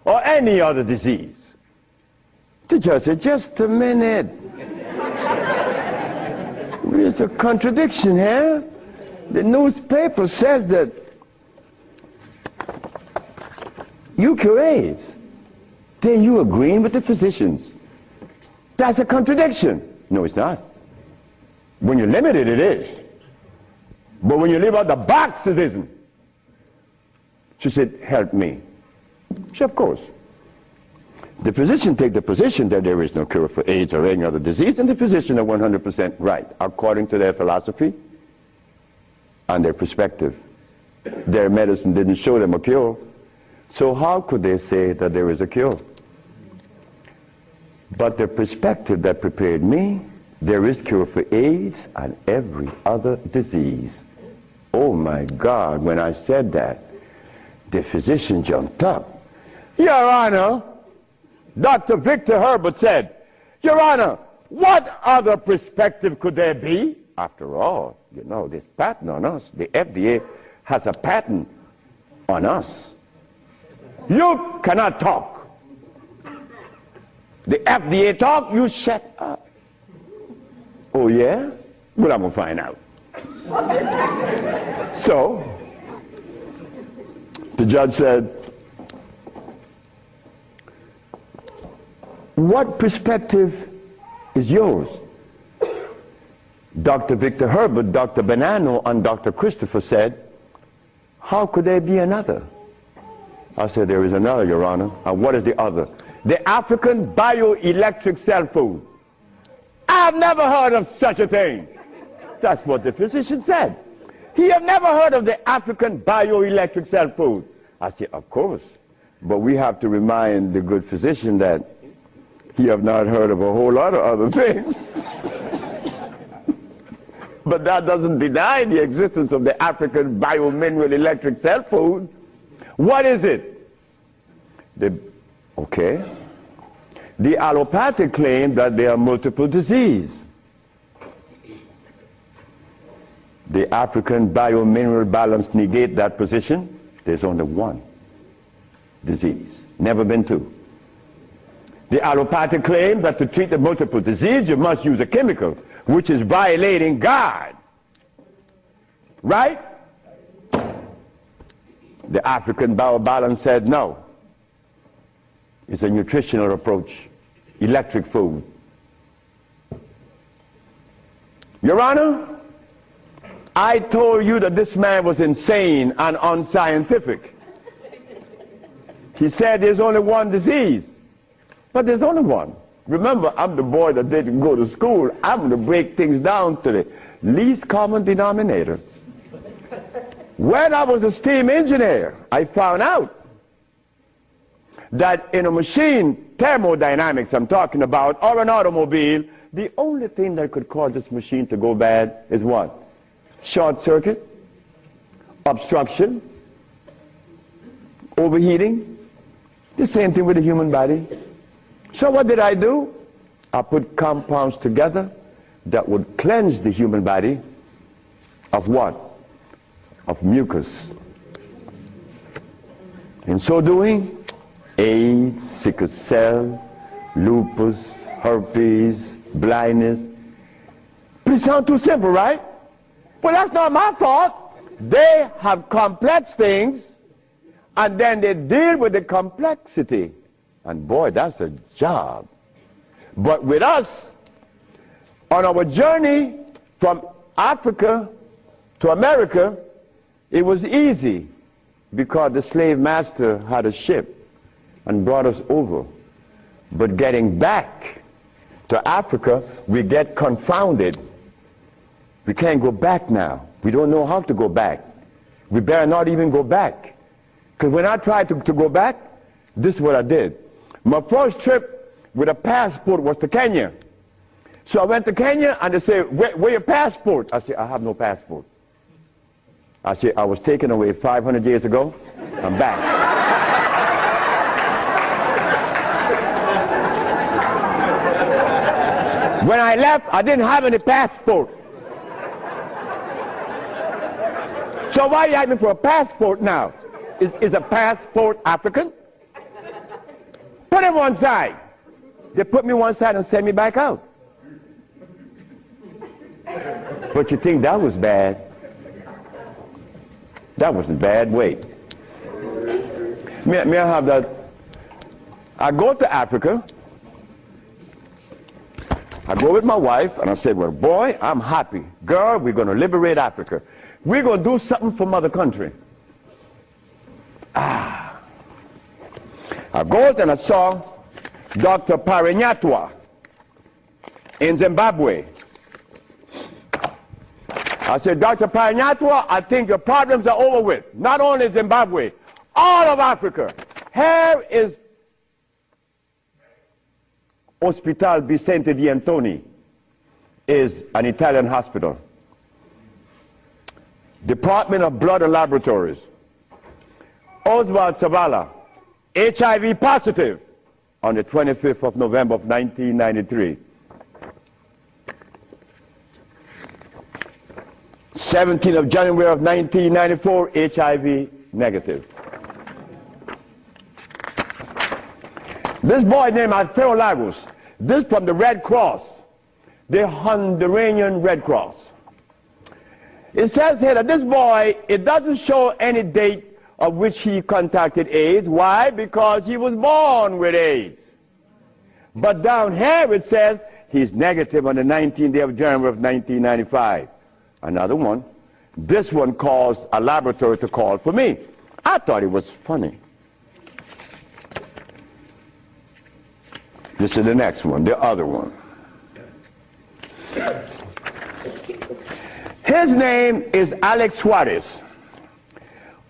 or any other disease. The judge said, just a minute. There's a contradiction here. The newspaper says that you cure AIDS. Then you agreeing with the physicians. That's a contradiction. No, it's not. When you're limited, it is. But when you leave out the box, it isn't. She said, help me. She said, of course. The physician take the position that there is no cure for AIDS or any other disease, and the physician are 100% right, according to their philosophy and their perspective. Their medicine didn't show them a cure. So how could they say that there is a cure? But the perspective that prepared me, there is cure for AIDS and every other disease. Oh my God, when I said that, the physician jumped up. Your Honor, Dr. Victor Herbert said, Your Honor, what other perspective could there be? After all, you know, this patent on us, the FDA has a patent on us. You cannot talk. The FDA talk, you shut up. Oh yeah? Well, I'm going to find out. So, the judge said, what perspective is yours? Dr. Victor Herbert, Dr. Bonanno, and Dr. Christopher said, how could there be another? I said, there is another, Your Honor. And what is the other? The African bioelectric cell food. I've never heard of such a thing. That's what the physician said. He have never heard of the African bioelectric cell food. I said, of course. But we have to remind the good physician that he have not heard of a whole lot of other things. But that doesn't deny the existence of the African biomineral electric cell food. What is it? Okay. The allopathic claim that there are multiple diseases. The African biomineral balance negate that position. There's only one disease, never been two. The allopathic claim that to treat the multiple disease you must use a chemical, which is violating God. Right? The African biobalance said no. It's a nutritional approach, electric food. Your Honor, I told you that this man was insane and unscientific. He said there's only one disease, but there's only one. Remember, I'm the boy that didn't go to school. I'm going to break things down to the least common denominator. When I was a steam engineer, I found out that in a machine, thermodynamics I'm talking about, or an automobile, the only thing that could cause this machine to go bad is what? Short circuit, obstruction, overheating. The same thing with the human body. So what did I do? I put compounds together that would cleanse the human body of what? Of mucus. In so doing, AIDS, sickle cell, lupus, herpes, blindness. But it sounds too simple, right? Well, that's not my fault. They have complex things, and then they deal with the complexity. And boy, that's a job. But with us, on our journey from Africa to America, it was easy because the slave master had a ship and brought us over. But getting back to Africa, we get confounded. We can't go back now. We don't know how to go back. We better not even go back. Because when I tried to go back, this is what I did. My first trip with a passport was to Kenya. So I went to Kenya and they said, where your passport? I said, I have no passport. I said, I was taken away 500 years ago. I'm back. When I left, I didn't have any passport. So why are you asking for a passport now? Is a passport African? Put him one side. They put me one side and send me back out. But you think that was bad? That wasn't bad. Wait. May I have that? I go to Africa. I go with my wife and I said, well, boy, I'm happy. Girl, we're going to liberate Africa. We're going to do something for mother country. I go and I saw Dr. Parinyatwa in Zimbabwe. I said, Dr. Parinyatwa, I think your problems are over with. Not only Zimbabwe, all of Africa. Here is Hospital Vicente di Antoni, is an Italian hospital. Department of Blood and Laboratories. Oswald Zavala, HIV positive on the 25th of November of 1993. 17th of January of 1994, HIV negative. This boy named Alfredo Lagos, this from the Red Cross, the Honduran Red Cross. It says here that this boy, it doesn't show any date of which he contracted AIDS. Why? Because he was born with AIDS. But down here it says he's negative on the 19th day of January of 1995. Another one. This one caused a laboratory to call for me. I thought it was funny. This is the next one, the other one. His name is Alex Suarez.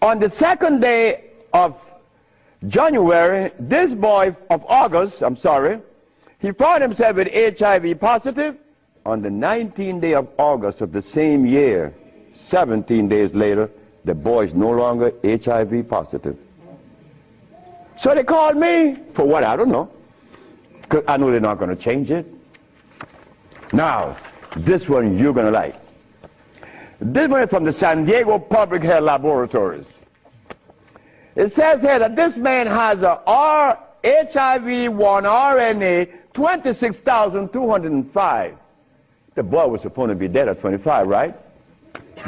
On the second day of January, this boy of August, he found himself with HIV positive. On the 19th day of August of the same year, 17 days later, the boy is no longer HIV positive. So they called me for what? I don't know. because I know they're not going to change it. Now, this one you're going to like. This one is from the San Diego Public Health Laboratories. It says here that this man has a HIV-1 RNA 26,205. The boy was supposed to be dead at 25, right?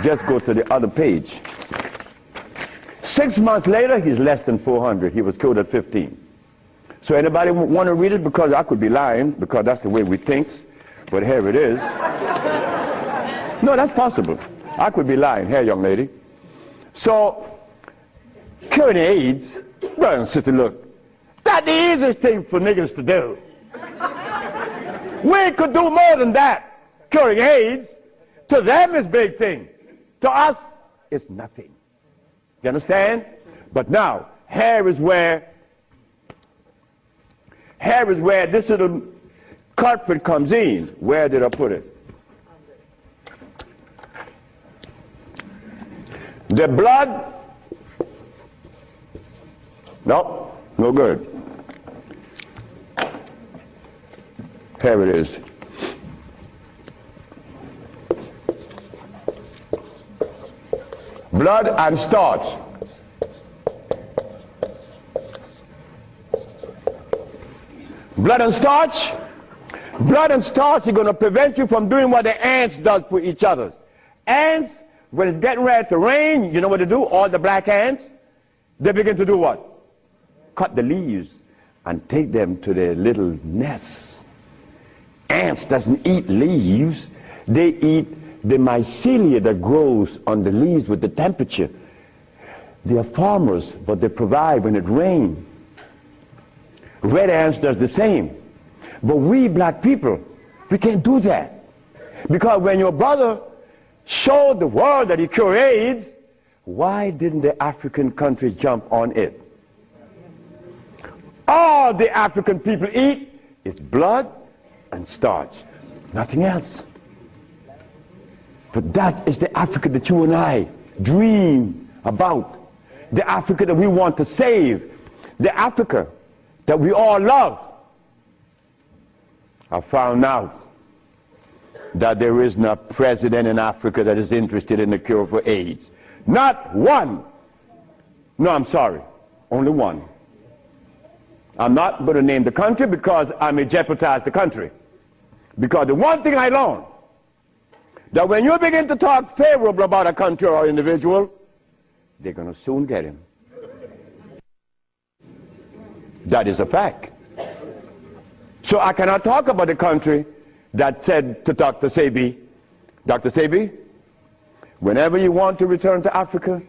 Just go to the other page. 6 months later, he's less than 400. He was killed at 15. So anybody want to read it? Because I could be lying, because that's the way we think. But here it is. No, that's possible. I could be lying. Here, young lady. So, curing AIDS, brother and sister, look, that's the easiest thing for niggas to do. We could do more than that. Curing AIDS, to them is big thing. To us, it's nothing. You understand? But now, here is where this little culprit comes in. Where did I put it? The blood, no, no good. Here it is. Blood and starch. Blood and starch. Blood and starch is going to prevent you from doing what the ants does for each other. Ants, when it's getting ready to rain, you know what they do? All the black ants, they begin to do what? Cut the leaves and take them to their little nests. Ants doesn't eat leaves. They eat the mycelia that grows on the leaves with the temperature. They are farmers, but they provide when it rains. Red ants does the same. But we black people, we can't do that. Because when your brother showed the world that he cured AIDS, why didn't the African countries jump on it? All the African people eat is blood and starch, nothing else. But that is the Africa that you and I dream about. The Africa that we want to save. The Africa that we all love. I found out that there isn't a president in Africa that is interested in the cure for AIDS. Not one. No, I'm sorry. Only one. I'm not going to name the country because I may jeopardize the country. Because the one thing I learned, that when you begin to talk favorable about a country or individual, they're going to soon get him. That is a fact. So I cannot talk about the country that said to Dr. Sebi, Dr. Sebi, whenever you want to return to Africa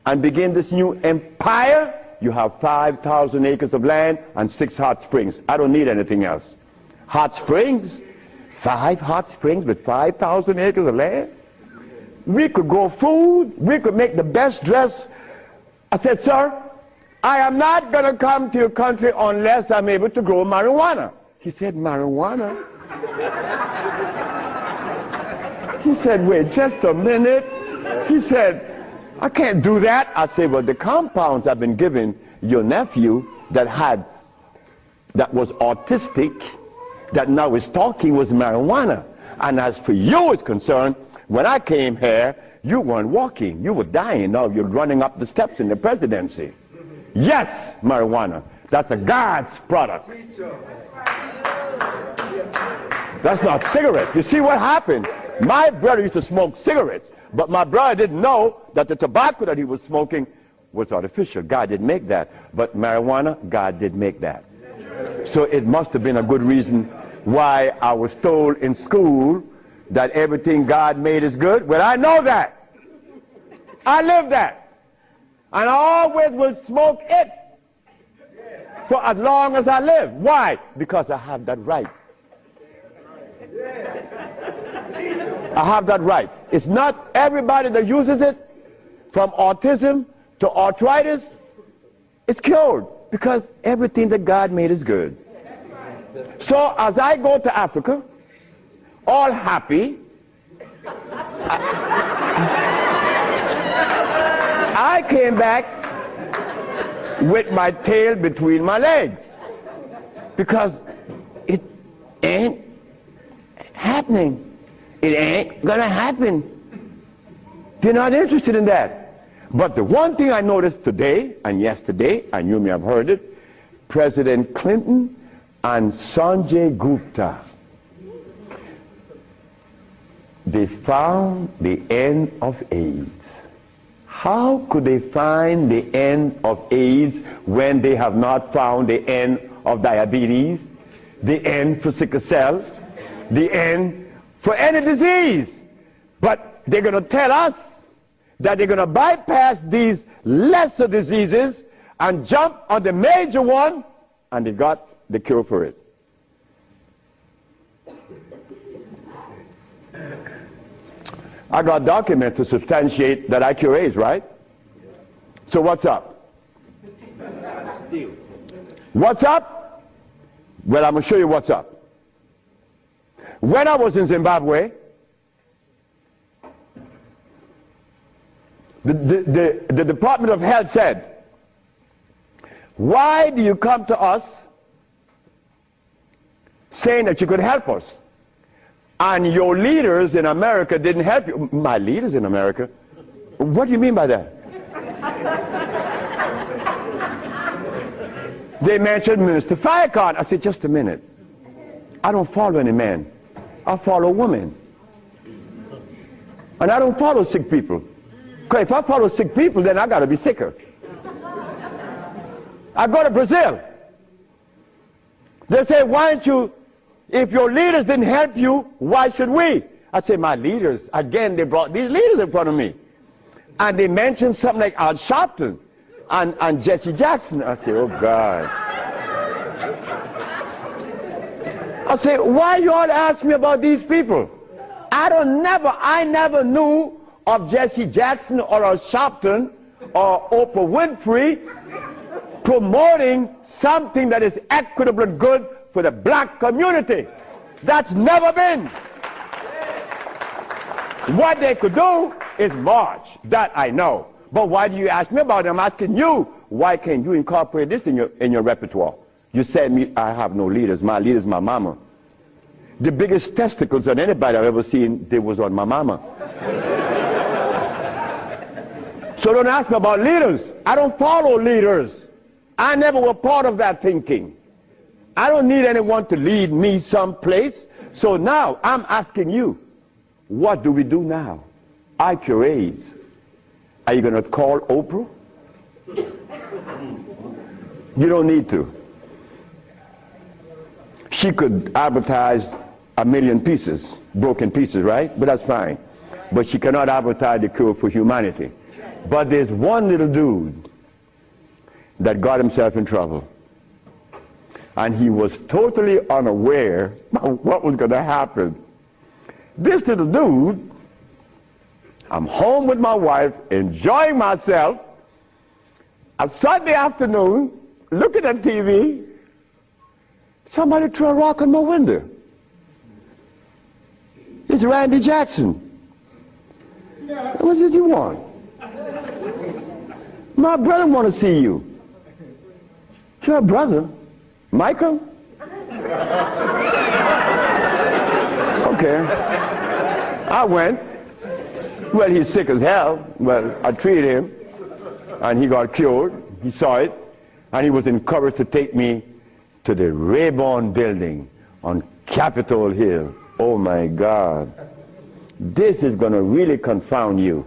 and begin this new empire, you have 5,000 acres of land and 6 hot springs. I don't need anything else. Hot springs? 5 hot springs with 5,000 acres of land? We could grow food. We could make the best dress. I said, sir, I am not going to come to your country unless I'm able to grow marijuana. He said, marijuana? He said, wait just a minute. He said, I can't do that. I said, well, the compounds I've been giving your nephew that was autistic, that now is talking, was marijuana. And as for you is concerned, when I came here, you weren't walking. You were dying. Now you're running up the steps in the presidency. Yes, marijuana. That's a God's product. That's not cigarettes. You see what happened? My brother used to smoke cigarettes, but my brother didn't know that the tobacco that he was smoking was artificial. God didn't make that. But marijuana, God did make that. So it must have been a good reason why I was told in school that everything God made is good. Well, I know that. I live that. And I always will smoke it for as long as I live. Why? Because I have that right. I have that right. It's not everybody that uses it, from autism to arthritis, is cured, because everything that God made is good. So as I go to Africa, all happy, I came back with my tail between my legs, because ain't happening. It ain't gonna happen. They're not interested in that. But the one thing I noticed today and yesterday, and you may have heard it, President Clinton and Sanjay Gupta, they found the end of AIDS. How could they find the end of AIDS when they have not found the end of diabetes, the end for sickle cell, the end for any disease? But they're going to tell us that they're going to bypass these lesser diseases and jump on the major one, and they got the cure for it. I got documents to substantiate that I cure AIDS, right? So what's up? What's up? Well, I'm going to show you what's up. When I was in Zimbabwe, the Department of Health said, why do you come to us saying that you could help us? And your leaders in America didn't help you. My leaders in America? What do you mean by that? They mentioned Minister Farrakhan. I said, just a minute. I don't follow any man. I follow women. And I don't follow sick people. Because if I follow sick people, then I got to be sicker. I go to Brazil. They say, why don't you, if your leaders didn't help you, why should we? I say, my leaders, again, they brought these leaders in front of me. And they mentioned something like Al Sharpton and Jesse Jackson. I say, oh God. I say, why you all ask me about these people? I never knew of Jesse Jackson or Al Sharpton or Oprah Winfrey promoting something that is equitable and good for the black community. That's never been. What they could do is march. That I know. But why do you ask me about it? I'm asking you, why can't you incorporate this in your repertoire? You said me, I have no leaders. My leader's my mama. The biggest testicles that anybody I've ever seen, they was on my mama. So don't ask me about leaders. I don't follow leaders. I never was part of that thinking. I don't need anyone to lead me someplace. So now I'm asking you, what do we do now? I cure AIDS. Are you going to call Oprah? You don't need to. She could advertise 1 million pieces, broken pieces, right? But that's fine. But she cannot advertise the cure for humanity. But there's one little dude that got himself in trouble. And he was totally unaware of what was going to happen. This little dude, I'm home with my wife, enjoying myself, a Sunday afternoon, looking at TV, somebody threw a rock on my window. It's Randy Jackson. What is it you want? My brother want to see you. Your brother? Michael? Okay. I went. Well, he's sick as hell. Well, I treated him, and he got cured. He saw it, and he was encouraged to take me to the Rayburn building on Capitol Hill. Oh my God. This is going to really confound you.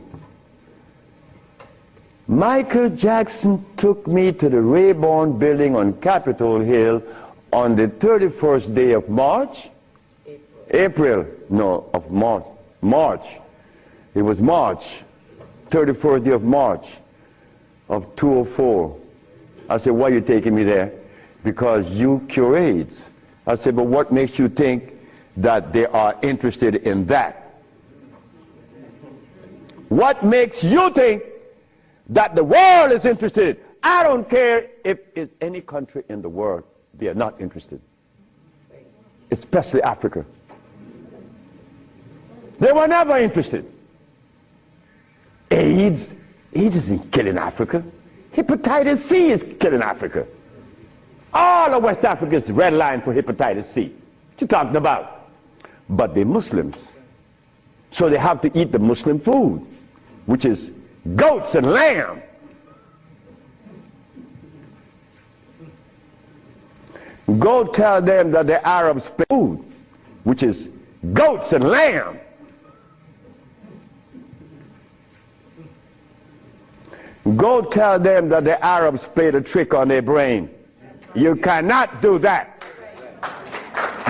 Michael Jackson took me to the Rayburn building on Capitol Hill on the 31st day of March? April. No, of March. March. It was March. 31st day of March of 2004. I said, why are you taking me there? Because you cure AIDS. I said, but what makes you think that they are interested in that? What makes you think that the world is interested? I don't care if it's any country in the world, they are not interested. Especially Africa. They were never interested. AIDS isn't killing Africa. Hepatitis C is killing Africa. All of West Africa is red line for hepatitis C. What you talking about? But they're Muslims. So they have to eat the Muslim food, which is goats and lamb. Go tell them that the Arabs pay food, which is goats and lamb. Go tell them that the Arabs played a trick on their brain. You cannot do that.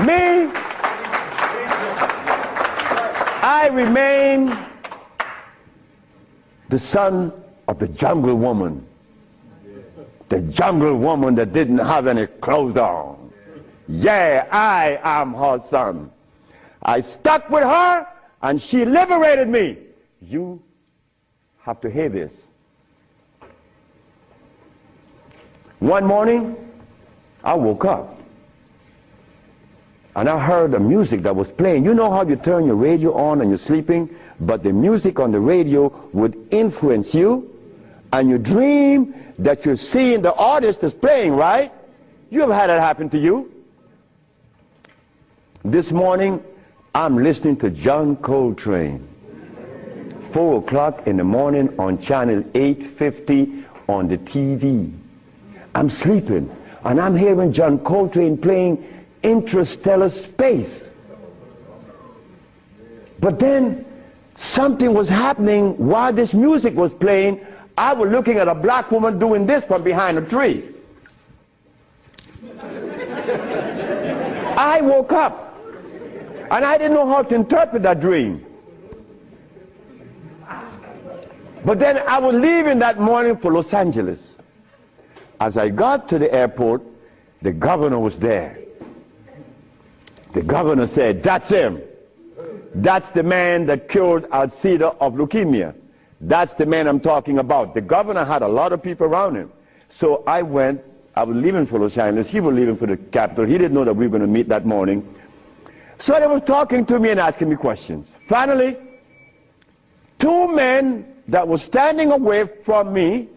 Me, I remain the son of the jungle woman. The jungle woman that didn't have any clothes on. Yeah, I am her son. I stuck with her and she liberated me. You have to hear this. One morning, I woke up and I heard the music that was playing. You know how you turn your radio on and you're sleeping, but the music on the radio would influence you, and you dream that you're seeing the artist that's playing, right? You ever had that happen to you? This morning, I'm listening to John Coltrane. 4 o'clock in the morning on channel 850 on the TV. I'm sleeping, and I'm hearing John Coltrane playing Interstellar Space. But then something was happening while this music was playing. I was looking at a black woman doing this from behind a tree. I woke up, and I didn't know how to interpret that dream. But then I was leaving that morning for Los Angeles. As I got to the airport, the governor was there. The governor said, "That's him. That's the man that cured Alcida of leukemia. That's the man I'm talking about." The governor had a lot of people around him. So I went. I was leaving for Los Angeles. He was leaving for the capital. He didn't know that we were going to meet that morning. So they was talking to me and asking me questions. Finally, 2 men that were standing away from me,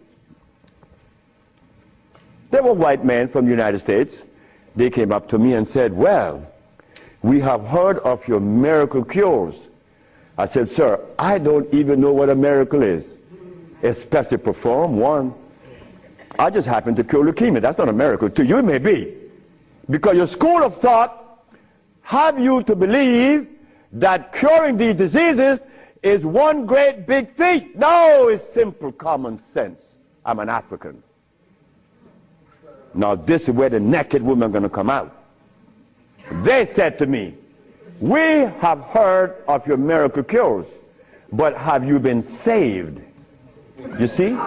they were white men from the United States. They came up to me and said, "Well, we have heard of your miracle cures." I said, "Sir, I don't even know what a miracle is, especially perform one. I just happen to cure leukemia. That's not a miracle. To you it may be. Because your school of thought have you to believe that curing these diseases is one great big feat. No, it's simple common sense. I'm an African. Now this is where the naked women are going to come out. They said to me, "We have heard of your miracle cures, but have you been saved?" You see?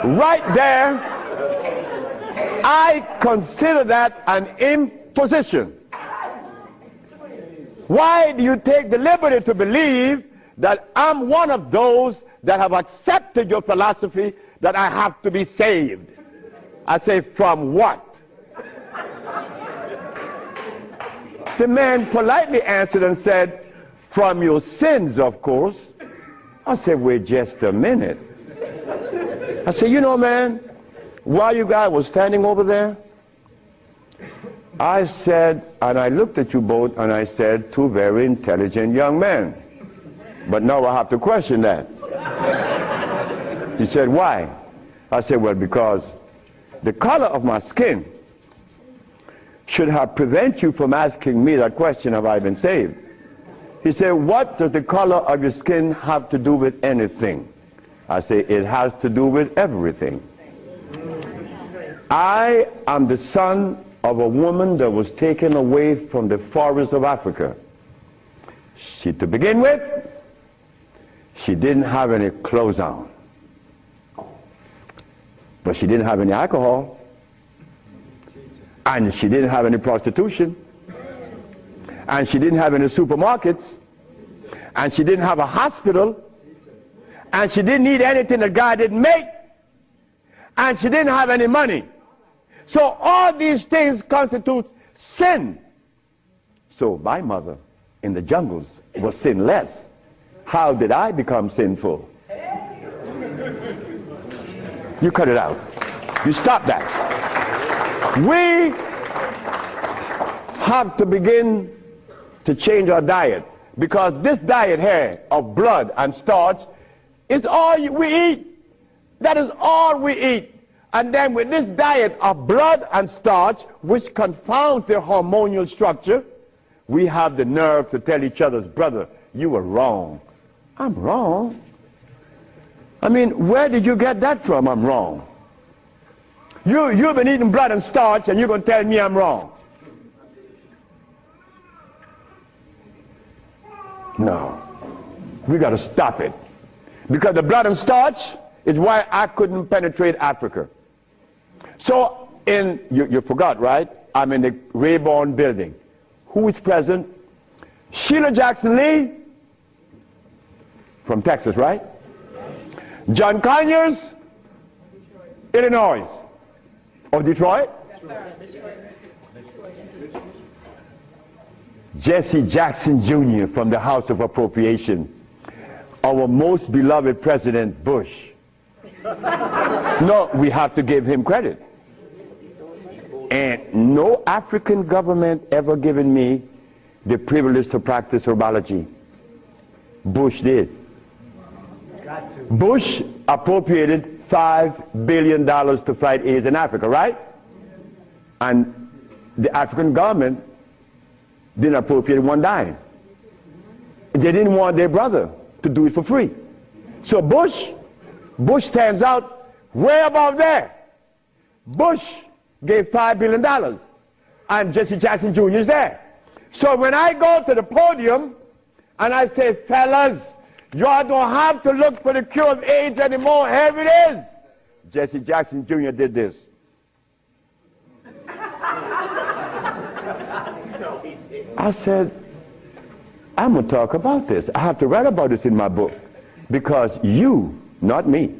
Right there, I consider that an imposition. Why do you take the liberty to believe that I'm one of those that have accepted your philosophy that I have to be saved? I say, from what? The man politely answered and said, "From your sins, of course." I said, "Wait just a minute." I said, "You know, man, while you guys were standing over there, I said," and I looked at you both, and I said, "Two very intelligent young men. But now I have to question that." He said, "Why?" I said, "Well, because the color of my skin should have prevented you from asking me that question, have I been saved?" He said, "What does the color of your skin have to do with anything?" I say, "It has to do with everything. I am the son of a woman that was taken away from the forest of Africa. To begin with, she didn't have any clothes on. But she didn't have any alcohol. And she didn't have any prostitution. And she didn't have any supermarkets. And she didn't have a hospital. And she didn't need anything that God didn't make. And she didn't have any money. So all these things constitute sin. So my mother in the jungles was sinless. How did I become sinful?" You cut it out. You stop that. We have to begin to change our diet, because this diet here of blood and starch is all we eat. That is all we eat. And then with this diet of blood and starch, which confounds the hormonal structure, we have the nerve to tell each other, brother, you were wrong. I'm wrong? I mean, where did you get that from, I'm wrong? You've been eating blood and starch, and you're going to tell me I'm wrong. No. We got to stop it. Because the blood and starch is why I couldn't penetrate Africa. So, you forgot, right? I'm in the Rayborn building. Who is present? Sheila Jackson Lee from Texas, right? John Conyers, Illinois. Or Detroit? Jesse Jackson Jr. from the House of Appropriation. Our most beloved President Bush. No, we have to give him credit. And no African government ever given me the privilege to practice herbology. Bush did. Bush appropriated $5 billion to fight AIDS in Africa, right? And the African government didn't appropriate one dime. They didn't want their brother to do it for free. So Bush stands out way above there. Bush gave $5 billion, and Jesse Jackson Jr. is there. So when I go to the podium and I say, fellas, y'all don't have to look for the cure of AIDS anymore. Here it is. Jesse Jackson Jr. did this. I said, I'm going to talk about this. I have to write about this in my book. Because you, not me,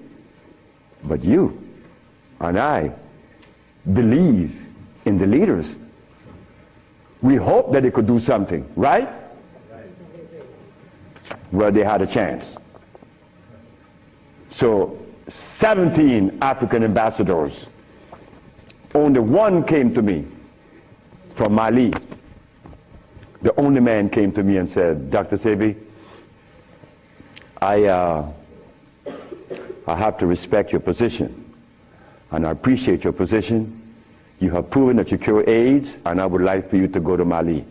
but you and I believe in the leaders. We hope that they could do something, right? Well, they had a chance. So 17 African ambassadors, only one came to me from Mali. The only man came to me and said, Dr. Sebi, I have to respect your position, and I appreciate your position. You have proven that you cure AIDS, and I would like for you to go to Mali.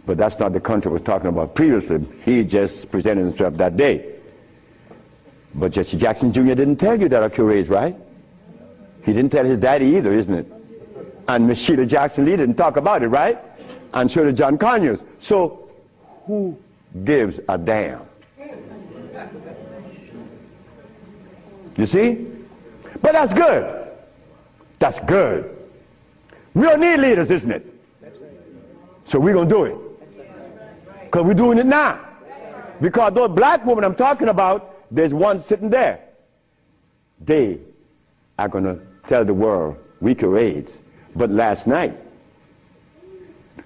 But that's not the country I was talking about previously. He just presented himself that day. But Jesse Jackson Jr. didn't tell you that I cure AIDS, right? He didn't tell his daddy either, isn't it? And Miss Sheila Jackson Lee didn't talk about it, right? And so did John Conyers. So who gives a damn? You see? But that's good. That's good. We don't need leaders, isn't it? So we're going to do it. Because we're doing it now. Because those black women I'm talking about, there's one sitting there. They are going to tell the world we cure AIDS. But last night,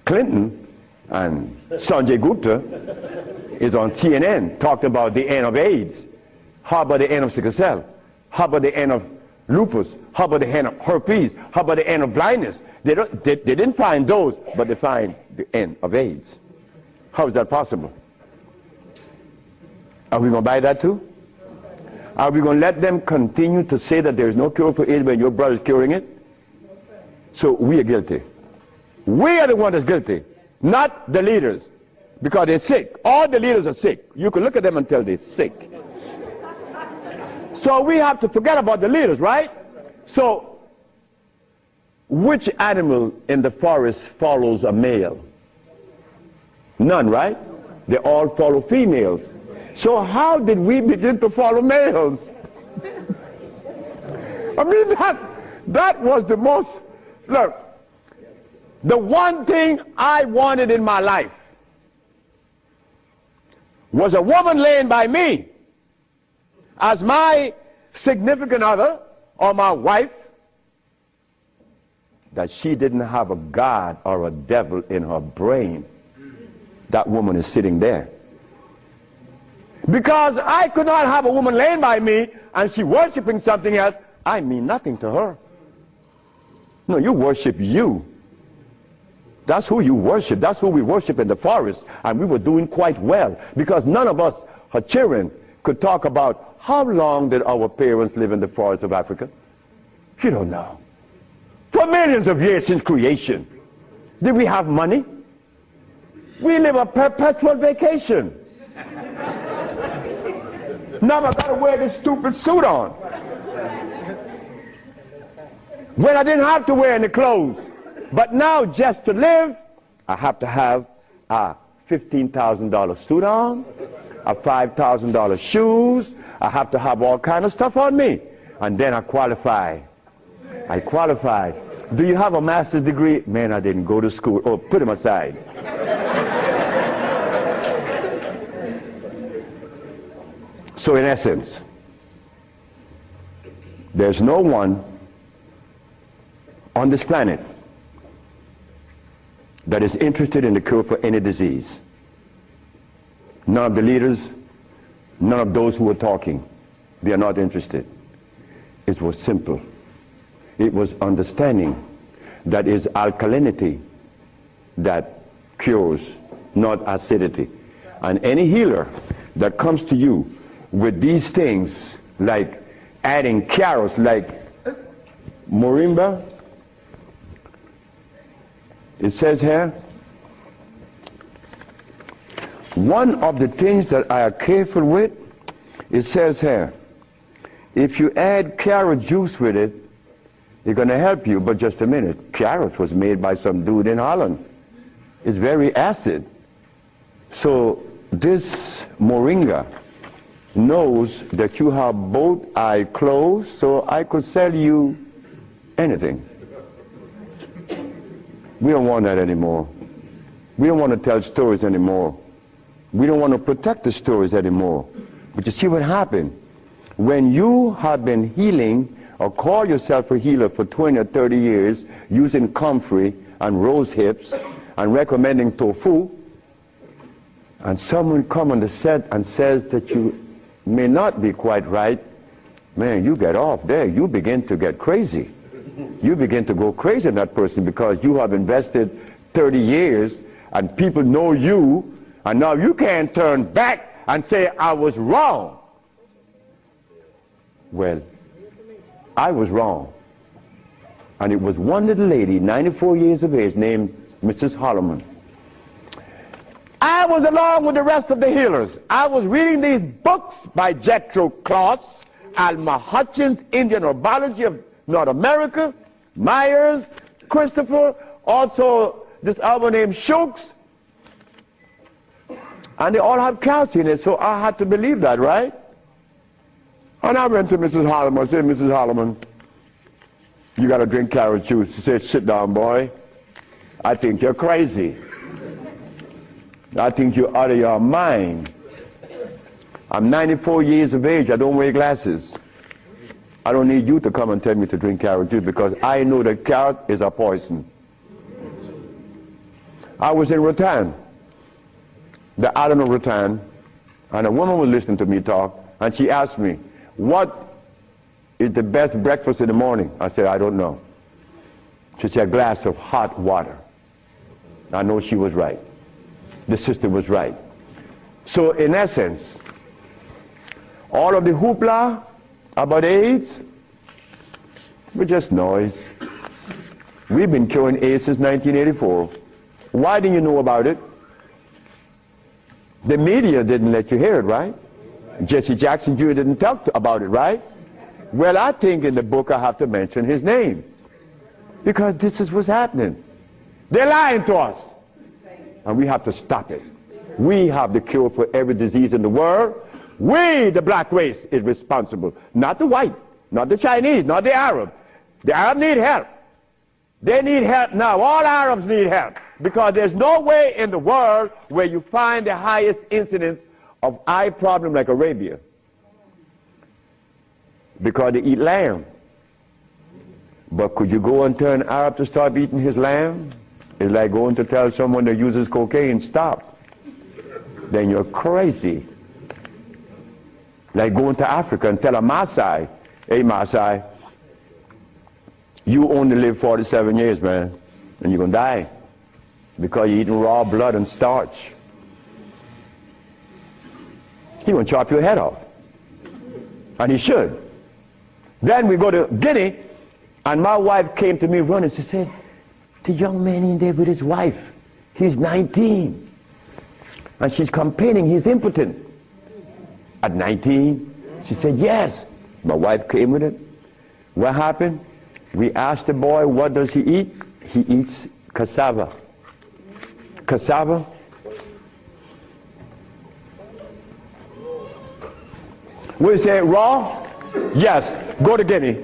Clinton and Sanjay Gupta is on CNN talking about the end of AIDS. How about the end of sickle cell? How about the end of lupus? How about the end of herpes? How about the end of blindness? They didn't find those, but they find the end of AIDS. How is that possible? Are we going to buy that too? Are we going to let them continue to say that there is no cure for AIDS when your brother is curing it? So we are guilty. We are the one that's guilty, not the leaders, because they're sick. All the leaders are sick. You can look at them and tell they're sick. So we have to forget about the leaders, right? So which animal in the forest follows a male? None, right? They all follow females. So how did we begin to follow males? I mean, that was the most, look, the one thing I wanted in my life was a woman laying by me as my significant other or my wife, that she didn't have a God or a devil in her brain. That woman is sitting there. Because I could not have a woman laying by me and she worshiping something else. I mean nothing to her. No, you worship you. That's who you worship. That's who we worship in the forest. And we were doing quite well because none of us, her children, could talk about how long did our parents live in the forest of Africa. You don't know. For millions of years since creation. Did we have money? We live a perpetual vacation. Now I gotta wear this stupid suit on. When I didn't have to wear any clothes. But now just to live, I have to have a $15,000 suit on, a $5,000 shoes. I have to have all kind of stuff on me. And then I qualify. I qualify. Do you have a master's degree? Man, I didn't go to school. Oh, put him aside. So in essence, there's no one on this planet that is interested in the cure for any disease. None of the leaders, none of those who are talking, they are not interested. It was simple. It was understanding that is alkalinity that cures, not acidity. And any healer that comes to you with these things, like adding carrots, like moringa, it says here, one of the things that I are careful with, it says here, if you add carrot juice with it, it's going to help you. But just a minute, carrot was made by some dude in Holland. It's very acid. So this moringa knows that you have both eyes closed, so I could sell you anything. We don't want that anymore. We don't want to tell stories anymore. We don't want to protect the stories anymore. But you see what happened? When you have been healing or call yourself a healer for 20 or 30 years using comfrey and rose hips and recommending tofu, and someone comes on the set and says that you may not be quite right, man, you get off there. You begin to get crazy. You begin to go crazy in that person because you have invested 30 years and people know you, and now you can't turn back and say, I was wrong. Well, I was wrong. And it was one little lady, 94 years of age, named Mrs. Holloman. I was along with the rest of the healers. I was reading these books by Jethro Kloss, Alma Hutchins, Indian Herbology of North America, Myers, Christopher, also this other named Shooks. And they all have calcium in it, so I had to believe that, right? And I went to Mrs. Holloman. I said, Mrs. Holloman, you got to drink carrot juice. She said, sit down, boy. I think you're crazy. I think you're out of your mind. I'm 94 years of age. I don't wear glasses. I don't need you to come and tell me to drink carrot juice because I know that carrot is a poison. I was in Rattan, the island of Rattan, and a woman was listening to me talk, and she asked me, what is the best breakfast in the morning? I said, I don't know. She said, a glass of hot water. I know she was right. The sister was right. So in essence, all of the hoopla about AIDS was just noise. We've been curing AIDS since 1984. Why didn't you know about it? The media didn't let you hear it, right? Jesse Jackson Jr. didn't talk about it, right? Well, I think in the book I have to mention his name because this is what's happening. They're lying to us. And we have to stop it. We have the cure for every disease in the world. We, the black race, is responsible. Not the white, not the Chinese, not the Arab. The Arab need help. They need help now. All Arabs need help. Because there's no way in the world where you find the highest incidence of eye problem like Arabia. Because they eat lamb. But could you go and tell an Arab to stop eating his lamb? It's like going to tell someone that uses cocaine, stop. Then you're crazy. Like going to Africa and tell a Maasai, hey Maasai, you only live 47 years, man, and you're going to die because you're eating raw blood and starch. He's going to chop your head off. And he should. Then we go to Guinea, and my wife came to me running. She said, the young man in there with his wife, he's 19. And she's complaining he's impotent. At 19, she said, yes. My wife came with it. What happened? We asked the boy, what does he eat? He eats cassava. Cassava? We say raw? Yes. Go to Guinea.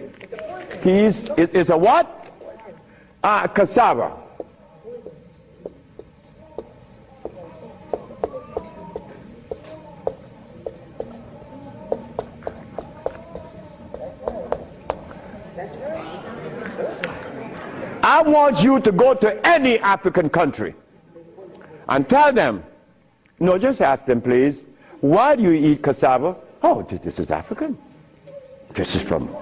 It's a what? Cassava. I want you to go to any African country and tell them, no, just ask them, please, why do you eat cassava? Oh, this is African. This is from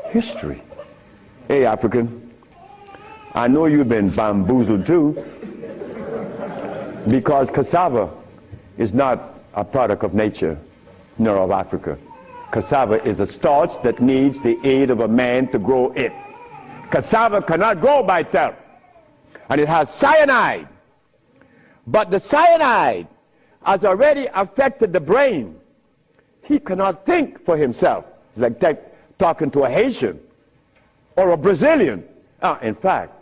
history. Hey, African, I know you've been bamboozled too, because cassava is not a product of nature, nor of Africa. Cassava is a starch that needs the aid of a man to grow it. Cassava cannot grow by itself, and it has cyanide. But the cyanide has already affected the brain. He cannot think for himself. It's like talking to a Haitian or a Brazilian. In fact,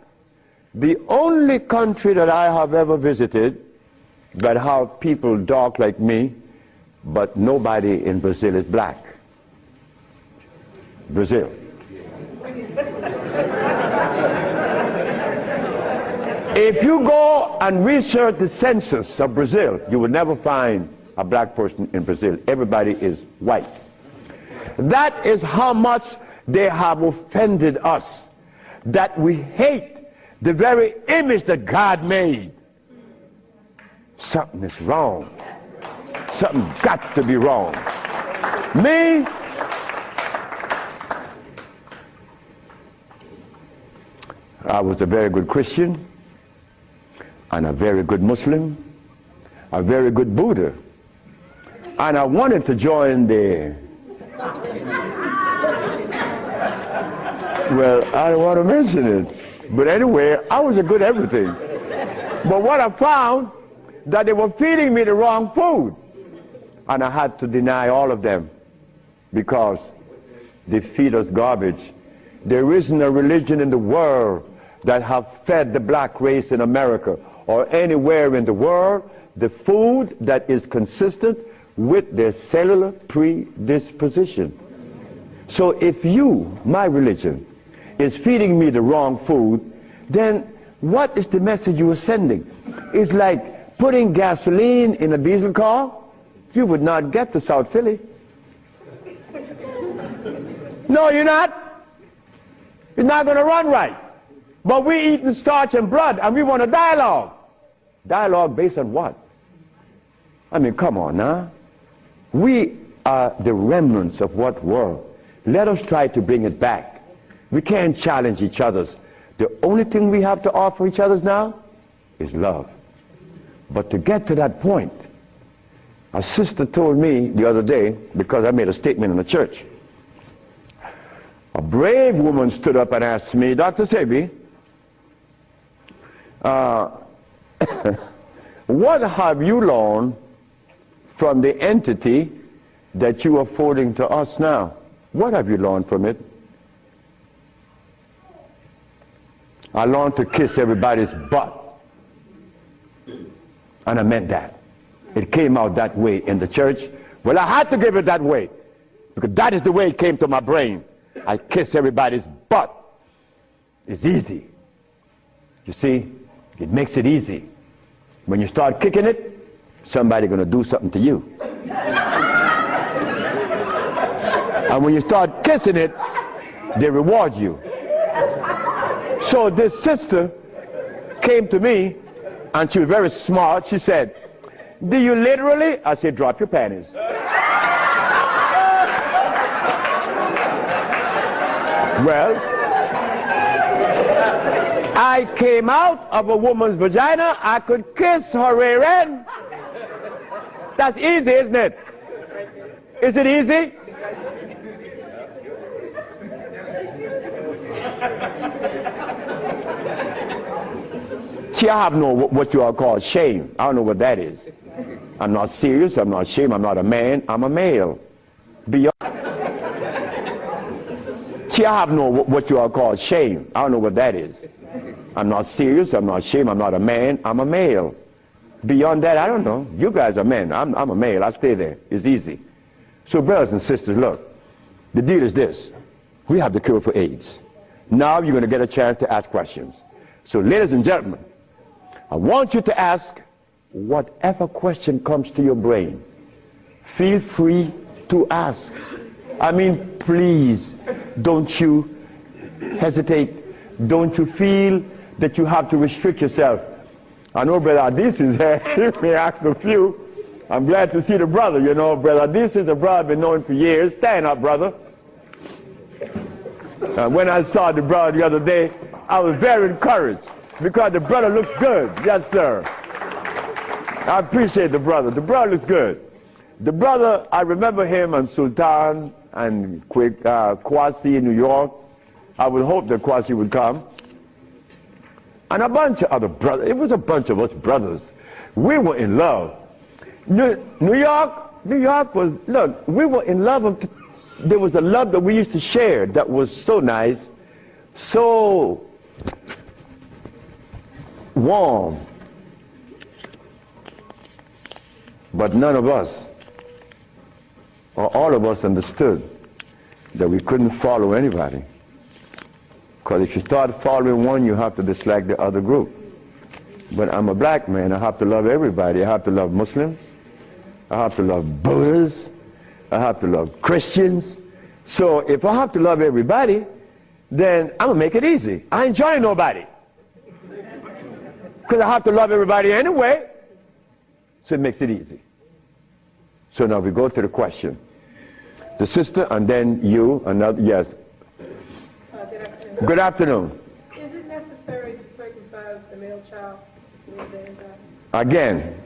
the only country that I have ever visited that have people dark like me, but nobody in Brazil is black. Brazil. If you go and research the census of Brazil, you will never find a black person in Brazil. Everybody is white. That is how much they have offended us, that we hate the very image that God made. Something is wrong. Something got to be wrong. Me, I was a very good Christian, and a very good Muslim, a very good Buddha. And I wanted to join the, well, I don't want to mention it, but anyway, I was a good everything. But what I found, that they were feeding me the wrong food, and I had to deny all of them because they feed us garbage. There isn't a religion in the world that have fed the black race in America or anywhere in the world the food that is consistent with their cellular predisposition. So if you, my religion, is feeding me the wrong food, then what is the message you are sending? It's like putting gasoline in a diesel car. You would not get to South Philly. No, you're not. It's not going to run right. But we eating starch and blood, and we want a dialogue. Dialogue based on what? I mean, come on now. We are the remnants of what were. Let us try to bring it back. We can't challenge each other's. The only thing we have to offer each other's now is love. But to get to that point, a sister told me the other day, because I made a statement in the church, a brave woman stood up and asked me, Dr. Sebi, what have you learned from the entity that you are forwarding to us now? What have you learned from it? I learned to kiss everybody's butt. And I meant that. It came out that way in the church. Well, I had to give it that way, because that is the way it came to my brain. I kiss everybody's butt. It's easy. You see, it makes it easy. When you start kicking it, somebody's going to do something to you. And when you start kissing it, they reward you. So this sister came to me, and she was very smart. She said, do you literally? I said, drop your panties. Well, I came out of a woman's vagina, I could kiss her rear end. That's easy, isn't it? Is it easy? See, I have no what you all call shame. I don't know what that is. I'm not serious, I'm not ashamed, I'm not a man, I'm a male. Beyond. See, I have no what you all call shame. I don't know what that is. I'm not serious, I'm not ashamed, I'm not a man, I'm a male. Beyond that, I don't know. You guys are men, I'm a male, I stay there. It's easy. So brothers and sisters, look, the deal is this. We have the cure for AIDS. Now you're going to get a chance to ask questions. So ladies and gentlemen, I want you to ask whatever question comes to your brain. Feel free to ask. I mean, please, don't you hesitate. Don't you feel that you have to restrict yourself. I know Brother Adis is here. He may ask a few. I'm glad to see the brother, you know. Brother Adis is a brother I've been knowing for years. Stand up, brother. When I saw the brother the other day, I was very encouraged because the brother looks good. Yes, sir. I appreciate the brother. The brother looks good. The brother, I remember him and Sultan and Kwasi in New York. I would hope that Kwasi would come. And a bunch of other brothers. It was a bunch of us brothers. We were in love. New York was, look, we were in love. There was a love that we used to share that was so nice, so warm. But none of us, or all of us, understood that we couldn't follow anybody. Because if you start following one, you have to dislike the other group. But I'm a black man, I have to love everybody. I have to love Muslims, I have to love Buddhists, I have to love Christians. So if I have to love everybody, then I'm going to make it easy. I ain't joining nobody. Because I have to love everybody anyway. So it makes it easy. So now we go to the question. The sister and then you, another, yes. Good afternoon. Is it necessary to circumcise the male child? Again,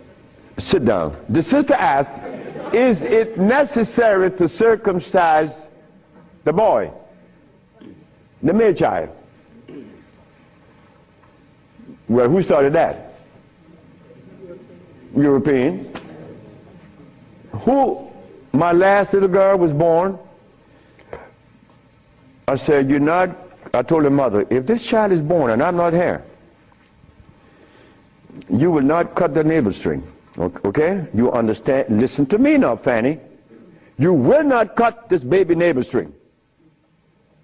sit down. The sister asked, is it necessary to circumcise the boy, the male child? Well, who started that? European. Who? My last little girl was born. I said, you're not, I told her mother, if this child is born and I'm not here, you will not cut the navel string. Okay? You understand? Listen to me now, Fanny. You will not cut this baby navel string.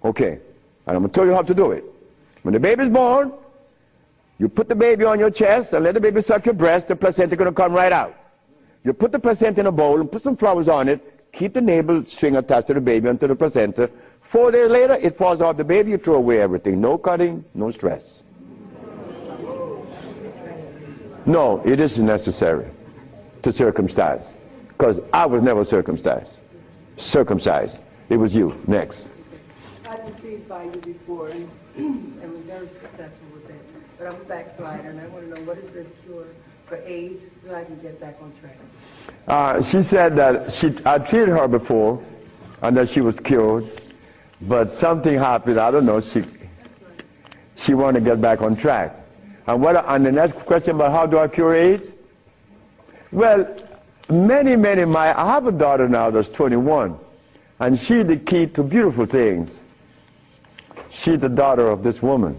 Okay. And I'm going to tell you how to do it. When the baby is born, you put the baby on your chest and let the baby suck your breast. The placenta is going to come right out. You put the placenta in a bowl and put some flowers on it. Keep the navel string attached to the baby until the placenta. 4 days later, it falls off the baby. You throw away everything. No cutting, no stress. No, it isn't necessary to circumcise, because I was never circumcised. It was you. Next. I was intrigued by you before and was very successful with it. But I'm a backslider and I want to know, what is the cure for AIDS so I can get back on track? She said that I treated her before and that she was cured, but something happened. I don't know. She wanted to get back on track. And the next question about how do I cure AIDS? Well, I have a daughter now that's 21, and she's the key to beautiful things. She's the daughter of this woman.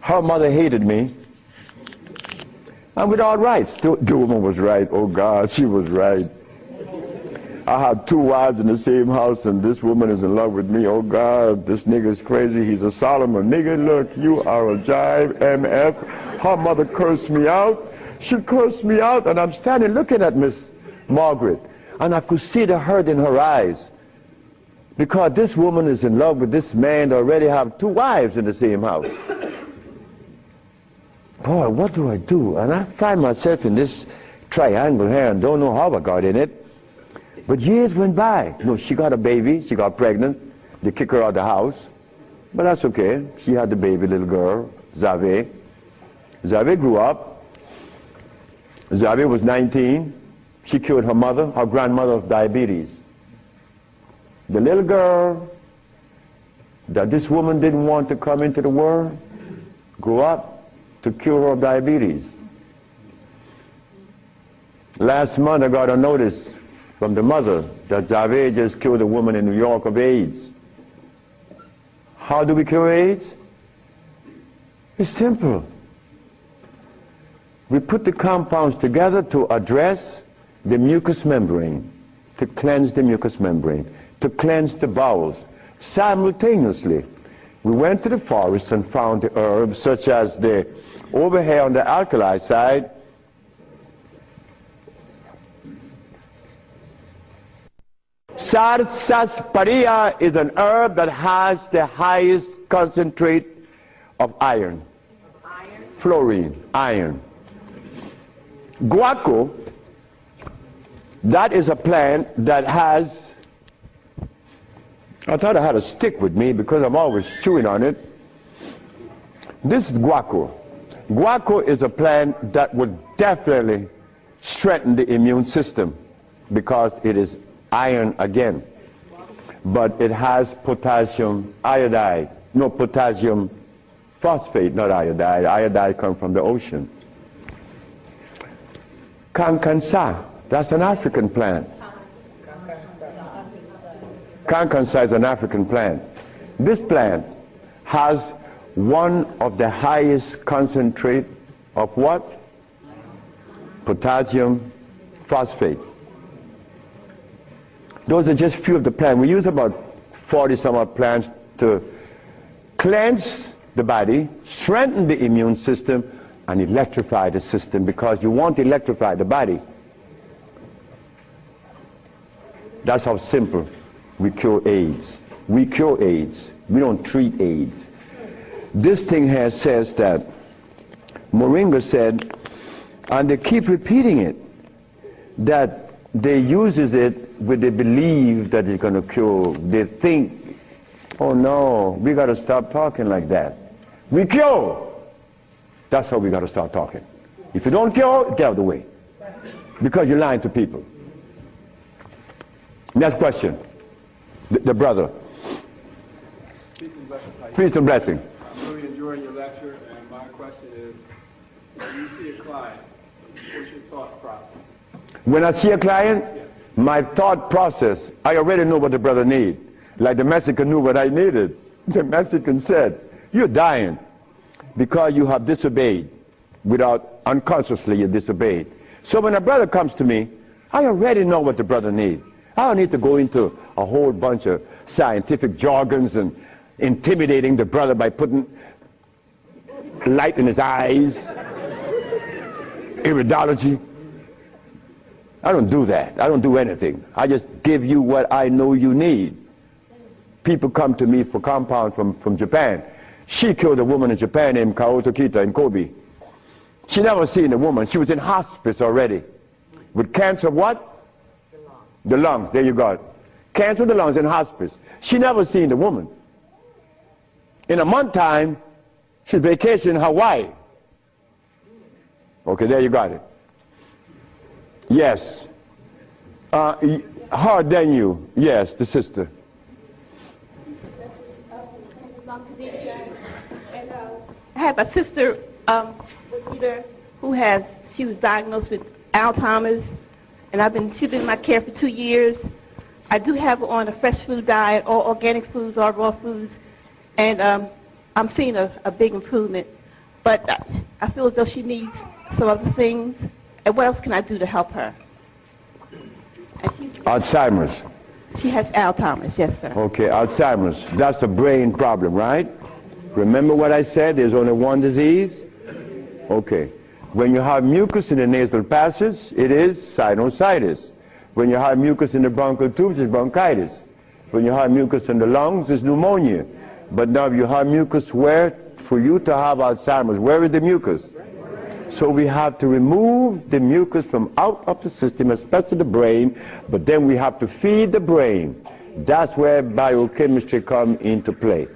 Her mother hated me, and with all rights. The woman was right. Oh God, she was right. I have 2 wives in the same house, and this woman is in love with me. Oh God, this nigga is crazy. He's a Solomon. Nigga, look, you are a jive, MF. Her mother cursed me out. She cursed me out, and I'm standing looking at Miss Margaret, and I could see the hurt in her eyes, because this woman is in love with this man that already have 2 wives in the same house. Boy, what do I do? And I find myself in this triangle here and don't know how I got in it. But years went by. No, she got a baby, she got pregnant, they kick her out of the house. But that's okay. She had the baby little girl, Zave. Zave grew up. Zave was 19. She cured her mother, her grandmother, of diabetes. The little girl that this woman didn't want to come into the world grew up to cure her of diabetes. Last month I got a notice from the mother that Zave just cured a woman in New York of AIDS. How do we cure AIDS? It's simple. We put the compounds together to address the mucous membrane, to cleanse the mucous membrane, to cleanse the bowels. Simultaneously, we went to the forest and found the herbs such as over here on the alkali side, sarsaparilla is an herb that has the highest concentrate of iron. Fluorine, iron. Guaco, that is a plant that has, I thought I had a stick with me because I'm always chewing on it. This is guaco. Guaco is a plant that would definitely strengthen the immune system because it is iron again. But it has potassium iodide, no, potassium phosphate, not iodide. Iodide comes from the ocean. Kankansa, that's an African plant. Kankansa is an African plant. This plant has one of the highest concentrate of what? Potassium phosphate. Those are just few of the plants. We use about 40 some odd plants to cleanse the body, strengthen the immune system, and electrify the system, because you want to electrify the body. That's how simple we cure AIDS. We cure AIDS. We don't treat AIDS. This thing here says that Moringa said, and they keep repeating it, that they uses it with the belief that it's going to cure. They think, oh no, we got to stop talking like that. We cure. That's how we got to start talking. If you don't cure, get out of the way. Because you're lying to people. Next question. The brother. Peace and blessing. I'm really enjoying your lecture, and my question is, when you see a client, what's your thought process? When I see a client, my thought process, I already know what the brother needs. Like the Mexican knew what I needed. The Mexican said, you're dying because you have disobeyed. Without, unconsciously you disobeyed. So when a brother comes to me, I already know what the brother needs. I don't need to go into a whole bunch of scientific jargons and intimidating the brother by putting light in his eyes, iridology. I don't do that. I don't do anything. I just give you what I know you need. People come to me for compounds from Japan. She killed a woman in Japan named Kaoto Kita in Kobe. She never seen the woman. She was in hospice already. With cancer of what? The lungs. There you go. Cancer of the lungs in hospice. She never seen the woman. In a month time, she's vacationing in Hawaii. Okay, there you got it. Yes. Hard than you. Yes, the sister. I have a sister who she was diagnosed with Alzheimer's, and she's been in my care for 2 years. I do have her on a fresh food diet, all organic foods, all raw foods, and I'm seeing a big improvement. But I feel as though she needs some other things. And what else can I do to help her? Alzheimer's. She has Alzheimer's, yes, sir. Okay, Alzheimer's. That's a brain problem, right? Remember what I said? There's only one disease? Okay. When you have mucus in the nasal passage, it is sinusitis. When you have mucus in the bronchial tubes, it's bronchitis. When you have mucus in the lungs, it's pneumonia. But now you have mucus where? For you to have Alzheimer's, where is the mucus? So we have to remove the mucus from out of the system, especially the brain, but then we have to feed the brain. That's where biochemistry comes into play.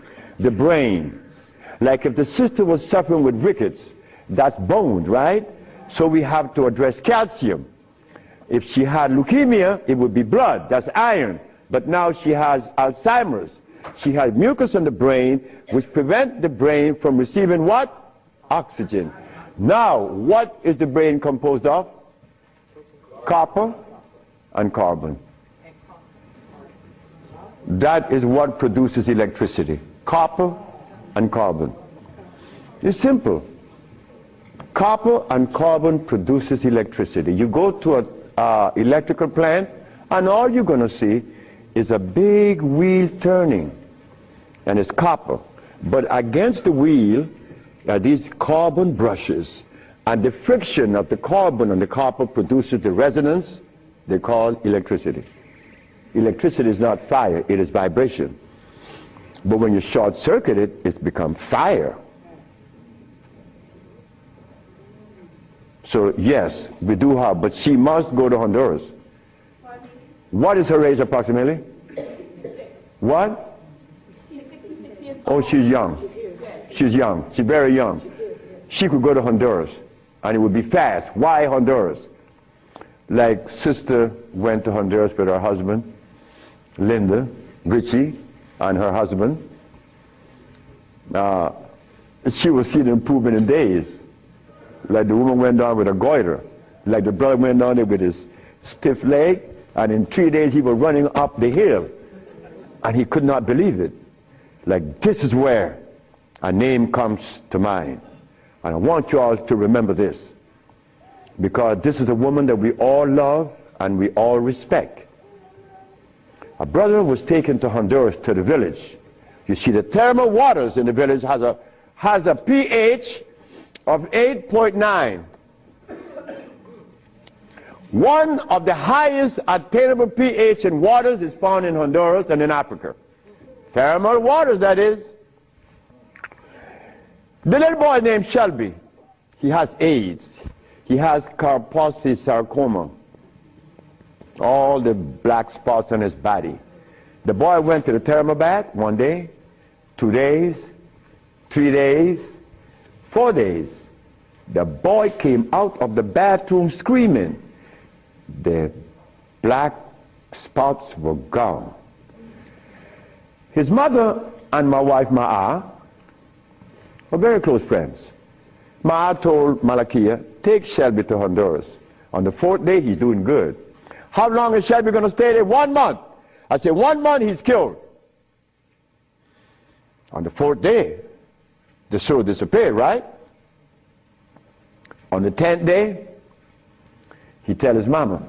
the brain. Like if the sister was suffering with rickets, that's bones, right? So we have to address calcium. If she had leukemia, it would be blood, that's iron. But now she has Alzheimer's. She has mucus in the brain, which prevents the brain from receiving what? Oxygen. Now, what is the brain composed of? Copper and carbon. That is what produces electricity. Copper and carbon. It's simple. Copper and carbon produces electricity. You go to an electrical plant, and all you're going to see is a big wheel turning, and it's copper. But against the wheel are these carbon brushes, and the friction of the carbon and the copper produces the resonance they call electricity. Electricity is not fire, it is vibration. But when you short circuit it, it's become fire. So yes, we do have, but she must go to Honduras. What is her age approximately? What? Oh, she's young. She's young. She's very young. She could go to Honduras, and it would be fast. Why Honduras? Like sister went to Honduras with her husband, Linda, Richie, and her husband. She will see the improvement in days. Like the woman went down with a goiter. Like the brother went down there with his stiff leg, and in 3 days he was running up the hill. And he could not believe it. Like, this is where a name comes to mind. And I want you all to remember this, because this is a woman that we all love and we all respect. A brother was taken to Honduras, to the village. You see, the thermal waters in the village has a pH of 8.9. One of the highest attainable pH in waters is found in Honduras and in Africa. Thermal waters, that is. The little boy named Shelby, he has AIDS. He has Kaposi sarcoma. All the black spots on his body. The boy went to the thermal bath 1 day, 2 days, 3 days, 4 days. The boy came out of the bathroom screaming. The black spots were gone. His mother and my wife Ma'a were very close friends. Ma'a told Malakia, take Shelby to Honduras. On the 4th day, he's doing good. How long is Shelby going to stay there? 1 month. I said, 1 month, he's cured. On the 4th day, the sore disappeared, right? On the 10th day, he tell his mama,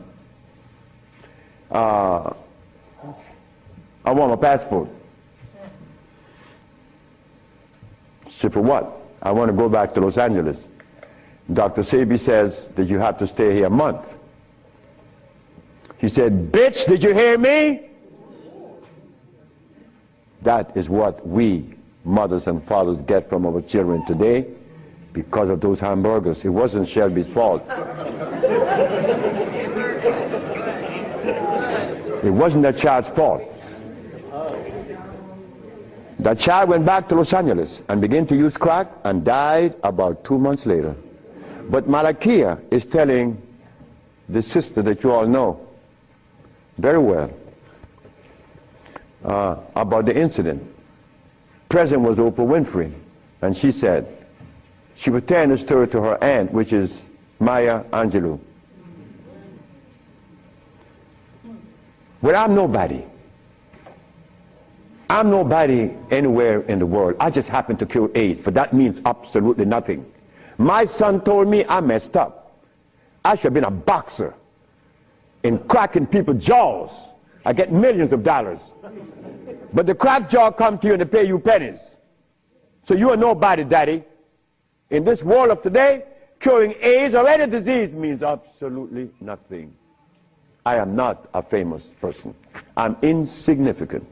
I want my passport. She said, for what? I want to go back to Los Angeles. Dr. Sebi says that you have to stay here a month. He said, bitch, did you hear me? That is what we, mothers and fathers, get from our children today because of those hamburgers. It wasn't Shelby's fault. It wasn't that child's fault. That child went back to Los Angeles and began to use crack and died about 2 months later. But Malakia is telling the sister that you all know very well about the incident. Present was Oprah Winfrey, and she said, she was telling the story to her aunt, which is Maya Angelou. Well, I'm nobody. I'm nobody anywhere in the world. I just happen to cure AIDS, but that means absolutely nothing. My son told me I messed up. I should have been a boxer in cracking people's jaws. I get millions of dollars. But the crack jaw come to you and they pay you pennies. So you are nobody, daddy. In this world of today, curing AIDS or any disease means absolutely nothing. I am not a famous person. I'm insignificant.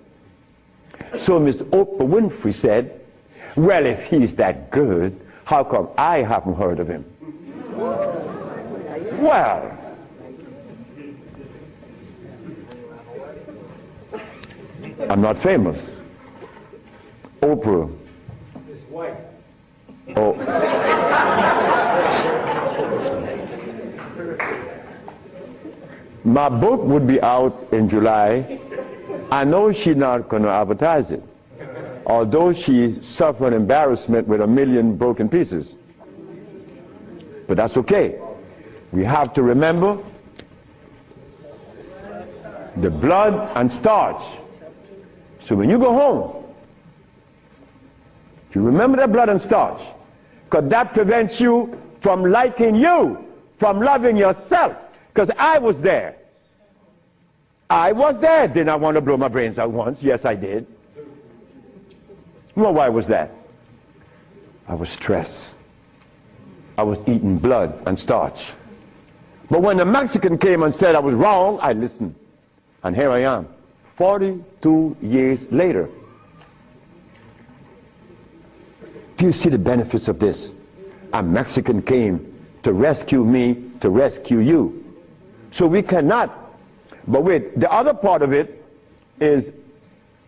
So Miss Oprah Winfrey said, well, if he's that good, how come I haven't heard of him? Well, I'm not famous. Oprah Oprah. It's white. Oh. My book would be out in July. I know she's not going to advertise it, although she suffered embarrassment with 1 million broken pieces. But that's okay. We have to remember the blood and starch. So when you go home, you remember the blood and starch, because that prevents you from liking you, from loving yourself. Because I was there. I was there. Did I want to blow my brains out once? Yes, I did. Well, why was that? I was stressed. I was eating blood and starch. But when the Mexican came and said I was wrong, I listened. And here I am, 42 years later. Do you see the benefits of this? A Mexican came to rescue me, to rescue you. So we cannot. But wait, the other part of it is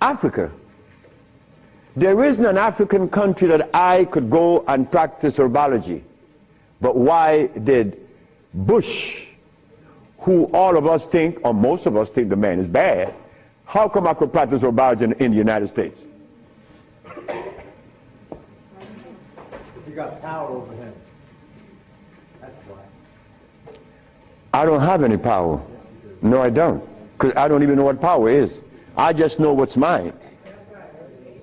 Africa. There isn't an African country that I could go and practice herbology. But why did Bush, who all of us think, or most of us think the man is bad, how come I could practice herbology in the United States? You got power over him. That's why. I don't have any power. No, I don't. Because I don't even know what power is. I just know what's mine.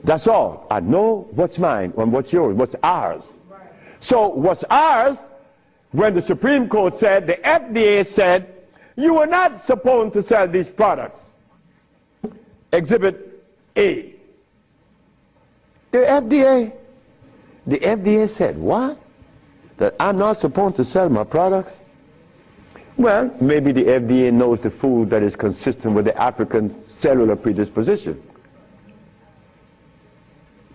That's all. I know what's mine and what's yours, what's ours. So what's ours, when the Supreme Court said, the FDA said, you are not supposed to sell these products. Exhibit A. The FDA said, what? That I'm not supposed to sell my products? Well, maybe the FDA knows the food that is consistent with the African cellular predisposition.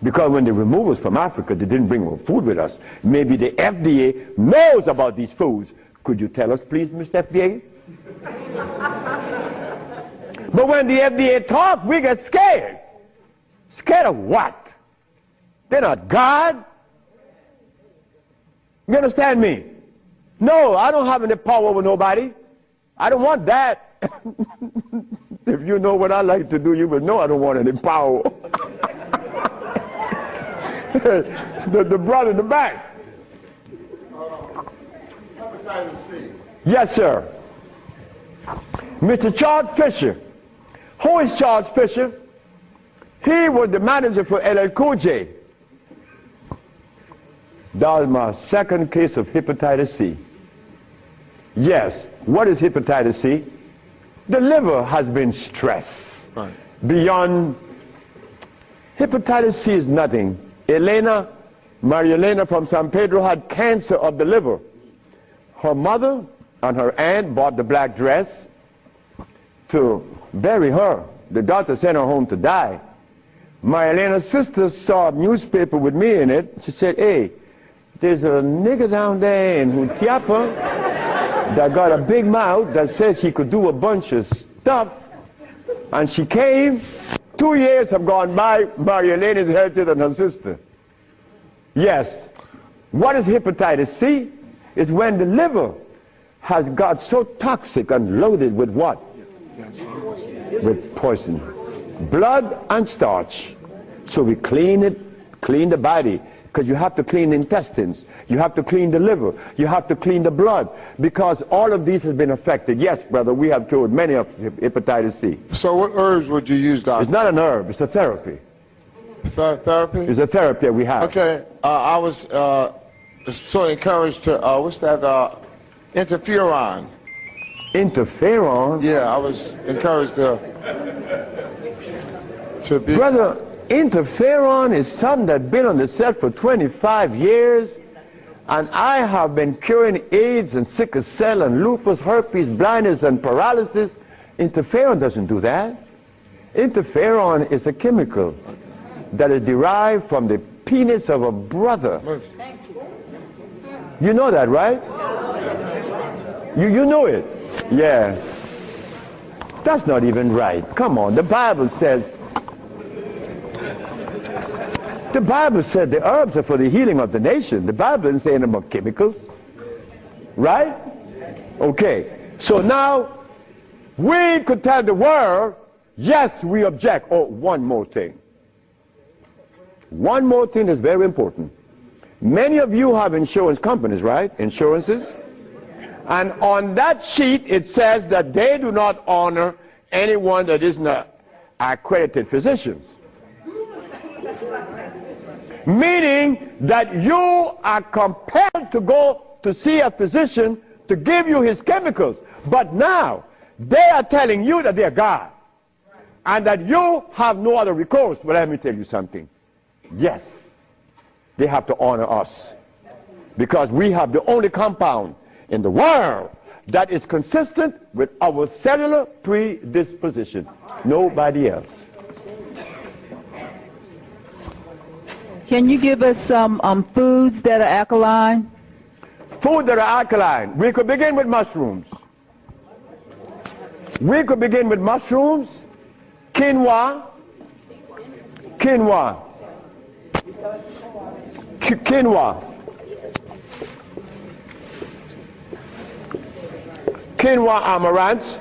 Because when they removed us from Africa, they didn't bring food with us. Maybe the FDA knows about these foods. Could you tell us, please, Mr. FDA? But when the FDA talks, we get scared. Scared of what? They're not God. You understand me? No, I don't have any power over nobody. I don't want that. If you know what I like to do, you would know I don't want any power. the brother in the back. Hepatitis C. Yes, sir. Mr. Charles Fisher. Who is Charles Fisher? He was the manager for LL Cool J. That was my second case of hepatitis C. Yes. What is hepatitis C? The liver has been stressed. Right. Beyond. Hepatitis C is nothing. Maria Elena from San Pedro had cancer of the liver. Her mother and her aunt bought the black dress to bury her. The doctor sent her home to die. Maria Elena's sister saw a newspaper with me in it. She said, hey, there's a nigger down there in Jutiapa that got a big mouth that says he could do a bunch of stuff. And she came. 2 years have gone by. Maria Elena is healthier than her sister. Yes. What is hepatitis C? It's when the liver has got so toxic and loaded with what? With poison. Blood and starch. So we clean it, clean the body. Because you have to clean the intestines, you have to clean the liver, you have to clean the blood, because all of these have been affected. Yes, brother, we have cured many of hepatitis C. So what herbs would you use, doctor? It's not an herb, it's a therapy. Therapy? It's a therapy that we have. Okay, I was sort of encouraged to, what's that, interferon. Interferon? Yeah, I was encouraged to be... Brother, interferon is something that's been on the set for 25 years, and I have been curing AIDS and sickle cell and lupus, herpes, blindness, and paralysis. Interferon doesn't do that. Interferon is a chemical that is derived from the penis of a brother. You know that, right? You know it. Yeah. That's not even right. Come on, the Bible says the Bible said the herbs are for the healing of the nation. The Bible isn't saying about chemicals. Right? Okay. So now, we could tell the world, yes, we object. Oh, one more thing. One more thing is very important. Many of you have insurance companies, right? Insurances. And on that sheet, it says that they do not honor anyone that isn't an accredited physician. Meaning that you are compelled to go to see a physician to give you his chemicals. But now, they are telling you that they're God. And that you have no other recourse. Well, let me tell you something. Yes, they have to honor us. Because we have the only compound in the world that is consistent with our cellular predisposition. Nobody else. Can you give us some foods that are alkaline? Food that are alkaline. We could begin with mushrooms. We could begin with mushrooms, quinoa, quinoa, quinoa, quinoa amaranth,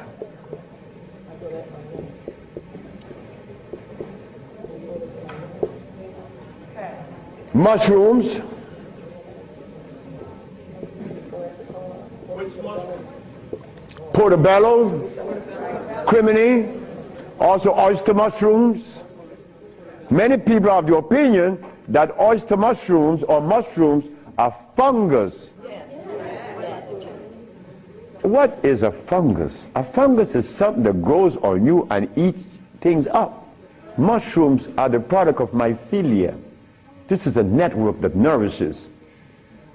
mushrooms, portobello, crimini, also oyster mushrooms. Many people are of the opinion that oyster mushrooms or mushrooms are fungus. What is a fungus? A fungus is something that grows on you and eats things up. Mushrooms are the product of mycelia. This is a network that nourishes.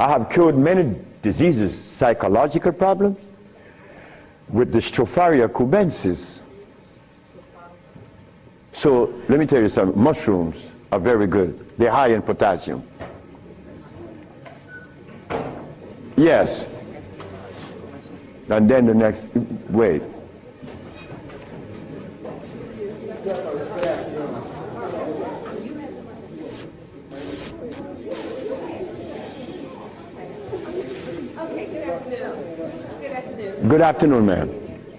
I have cured many diseases, psychological problems, with the Stropharia cubensis. So let me tell you something. Mushrooms are very good. They're high in potassium. Yes. And then the next, wait. Good afternoon, ma'am.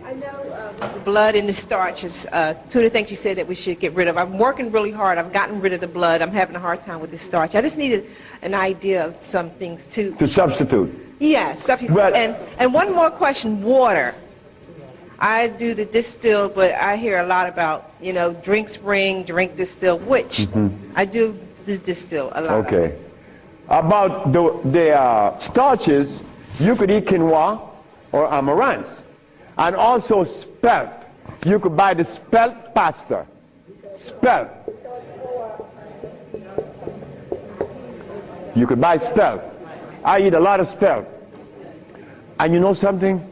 I know the blood and the starches, two of the things you said that we should get rid of. I'm working really hard. I've gotten rid of the blood. I'm having a hard time with the starch. I just needed an idea of some things too. To substitute. Yeah, substitute. Well, and one more question, water. I do the distilled, but I hear a lot about, you know, drink spring, drink distilled, which I do the distill a lot. Okay. About the starches, you could eat quinoa or amaranth. And also spelt. You could buy the spelt pasta. Spelt. You could buy spelt. I eat a lot of spelt. And you know something?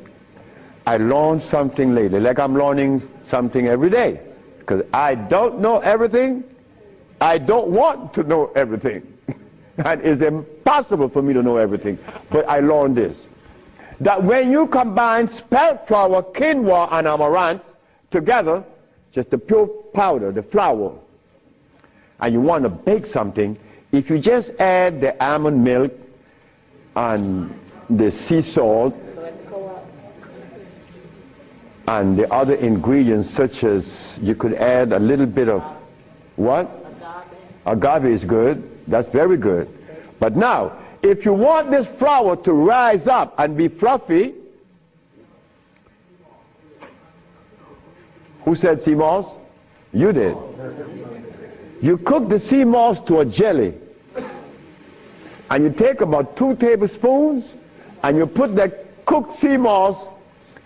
I learned something lately, like I'm learning something every day. Because I don't know everything. I don't want to know everything. And it's impossible for me to know everything. But I learned this. That when you combine spelt flour, quinoa, and amaranth together, just the pure powder, the flour, and you want to bake something, if you just add the almond milk and the sea salt and the other ingredients, such as you could add a little bit of what? Agave is good. That's very good. But now, if you want this flour to rise up and be fluffy, who said sea moss? You did. You cook the sea moss to a jelly, and you take about 2 tablespoons, and you put the cooked sea moss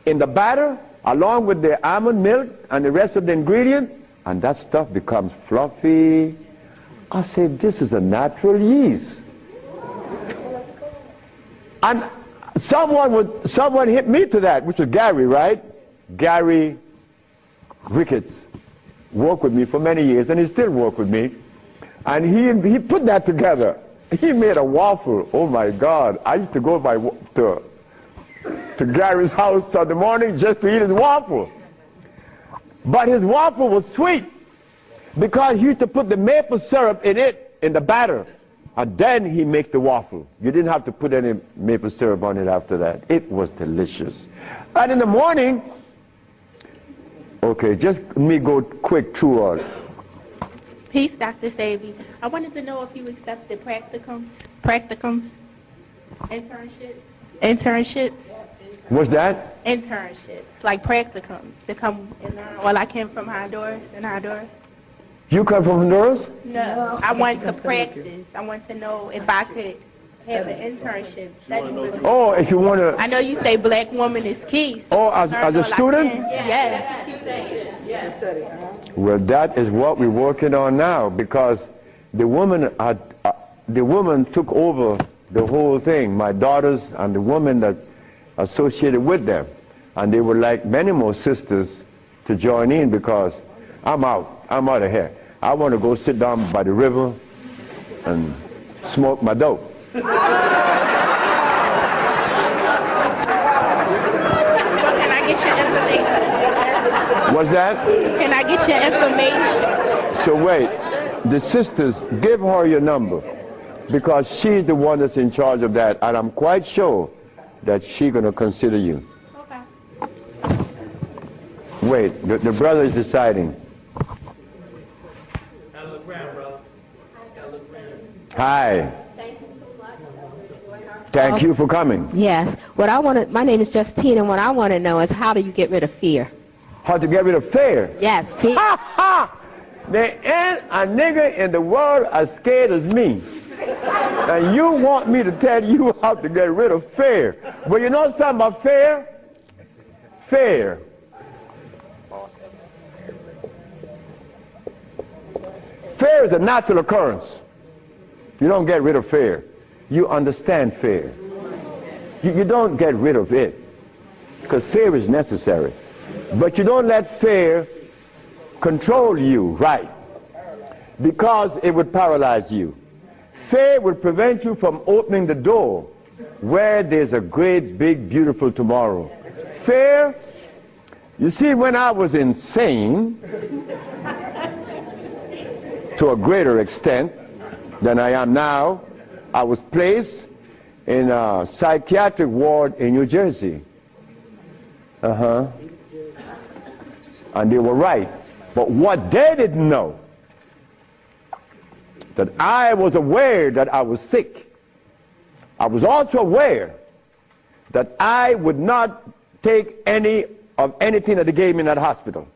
in the batter, along with the almond milk and the rest of the ingredient, and that stuff becomes fluffy. I said, this is a natural yeast. And someone hit me to that, which was Gary, right? Gary Ricketts worked with me for many years, and he still works with me. And he put that together. He made a waffle. Oh my God! I used to go to Gary's house in the morning just to eat his waffle. But his waffle was sweet because he used to put the maple syrup in it in the batter. And then he makes the waffle. You didn't have to put any maple syrup on it after that. It was delicious. And in the morning, okay, just let me go quick through all. Peace, Dr. Sebi. I wanted to know if you accepted practicums, internships. What's that? Internships, like practicums, to come and learn. Well, I came from Honduras, You come from Honduras? No, I want to practice. I want to know if I could have an internship. Study with me. Oh, if you want to. I know you say black woman is key. So Oh, as a student? Yes. Well, that is what we're working on now, because the woman took over the whole thing. My daughters and the women that associated with them, and they would like many more sisters to join in, because I'm out of here. I want to go sit down by the river and smoke my dope. Well, can I get your information? What's that? Can I get your information? So wait, the sisters, give her your number, because she's the one that's in charge of that, and I'm quite sure that she's going to consider you. Okay. Wait, the brother is deciding. Hi. Thank you for coming. Yes. My name is Justine, and what I want to know is, how do you get rid of fear? How to get rid of fear? Yes, fear. Ha ha! There ain't a nigga in the world as scared as me. And you want me to tell you how to get rid of fear. But you know something about fear? Fear. Fear is a natural occurrence. You don't get rid of fear. You understand fear. You don't get rid of it, because fear is necessary. But you don't let fear control you, right? Because it would paralyze you. Fear would prevent you from opening the door where there's a great, big, beautiful tomorrow. Fear, you see, when I was insane, to a greater extent than I am now, I was placed in a psychiatric ward in New Jersey. And they were right. But what they didn't know, that I was aware that I was sick. I was also aware that I would not take any of anything that they gave me in that hospital.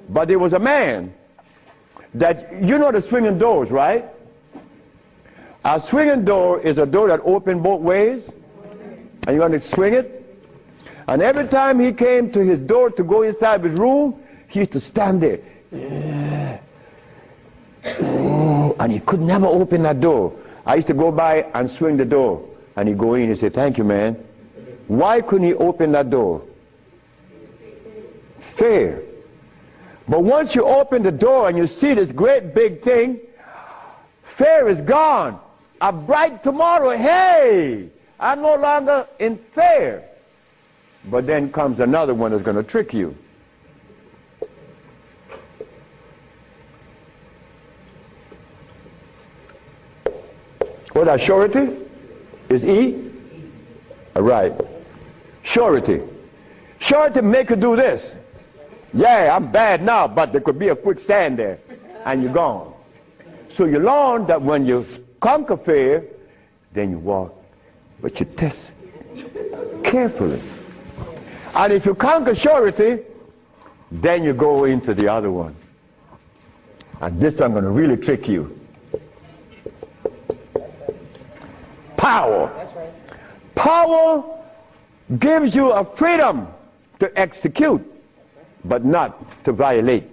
But there was a man that, you know the swinging doors, right? A swinging door is a door that opens both ways, and you're going to swing it. And every time he came to his door to go inside his room, he used to stand there. And he could never open that door. I used to go by and swing the door, and he'd go in and say, "Thank you, man." Why couldn't he open that door? Fear. But once you open the door and you see this great big thing, fear is gone. A bright tomorrow, hey, I'm no longer in fear. But then comes another one that's going to trick you. What that surety? Is E? All right. Surety. Surety make you do this. Yeah, I'm bad now, but there could be a quicksand there, and you're gone. So you learn that when you conquer fear, then you walk, but you test carefully. And if you conquer surety, then you go into the other one. And this one I'm going to really trick you. Power. Power gives you a freedom to execute, but not to violate.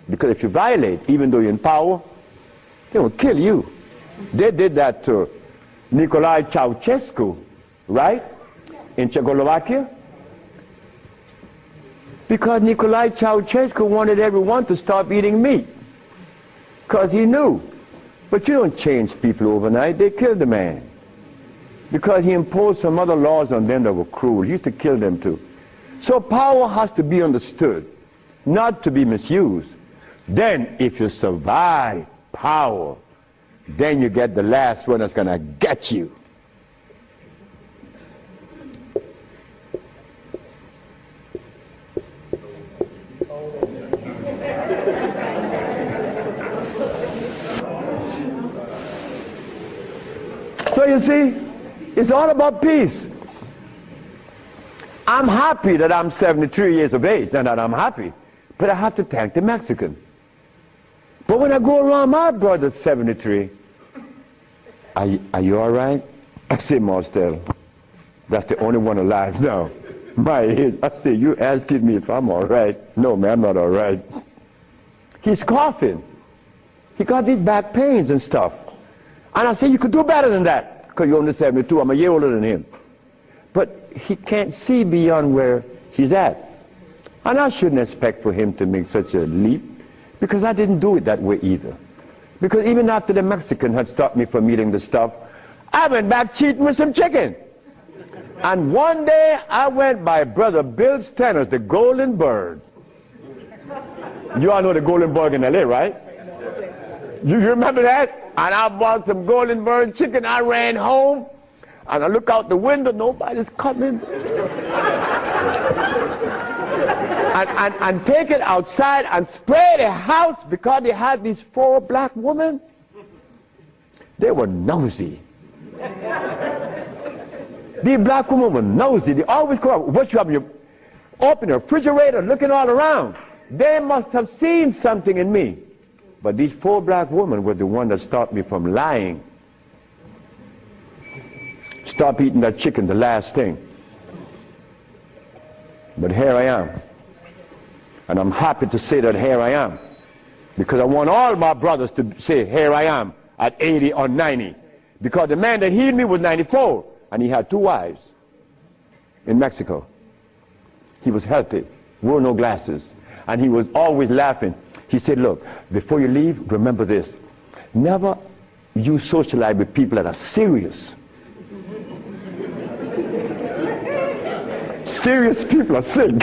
Because if you violate, even though you're in power, they will kill you. They did that to Nicolae Ceausescu, right? In Czechoslovakia. Because Nicolae Ceausescu wanted everyone to stop eating meat. Because he knew. But you don't change people overnight. They killed the man. Because he imposed some other laws on them that were cruel. He used to kill them too. So power has to be understood, not to be misused. Then if you survive power, then you get the last one that's going to get you. So you see, it's all about peace. I'm happy that I'm 73 years of age and that I'm happy, but I have to thank the Mexican. But when I go around my brother 73, are you all right? I say, Marcel, that's the only one alive now. My age. I say, you asking me if I'm all right? No, man, I'm not all right. He's coughing. He got these back pains and stuff. And I say, you could do better than that, because you're only 72. I'm a year older than him. But he can't see beyond where he's at. And I shouldn't expect for him to make such a leap, because I didn't do it that way either. Because even after the Mexican had stopped me from eating the stuff, I went back cheating with some chicken. And one day I went by Brother Bill's Tennis, the Golden Bird. You all know the Golden Bird in LA, right? You remember that? And I bought some Golden Bird chicken. I ran home, and I look out the window, nobody's coming. and take it outside and spray the house, because they had these 4 black women. They were nosy. These black women were nosy. They always come up, what you have in your, open the refrigerator, looking all around. They must have seen something in me. But these 4 black women were the one that stopped me from lying. Stop eating that chicken, the last thing. But here I am. And I'm happy to say that here I am. Because I want all my brothers to say, here I am, at 80 or 90. Because the man that healed me was 94, and he had 2 wives in Mexico. He was healthy, wore no glasses, and he was always laughing. He said, look, before you leave, remember this. Never you socialize with people that are serious. Serious people are sick.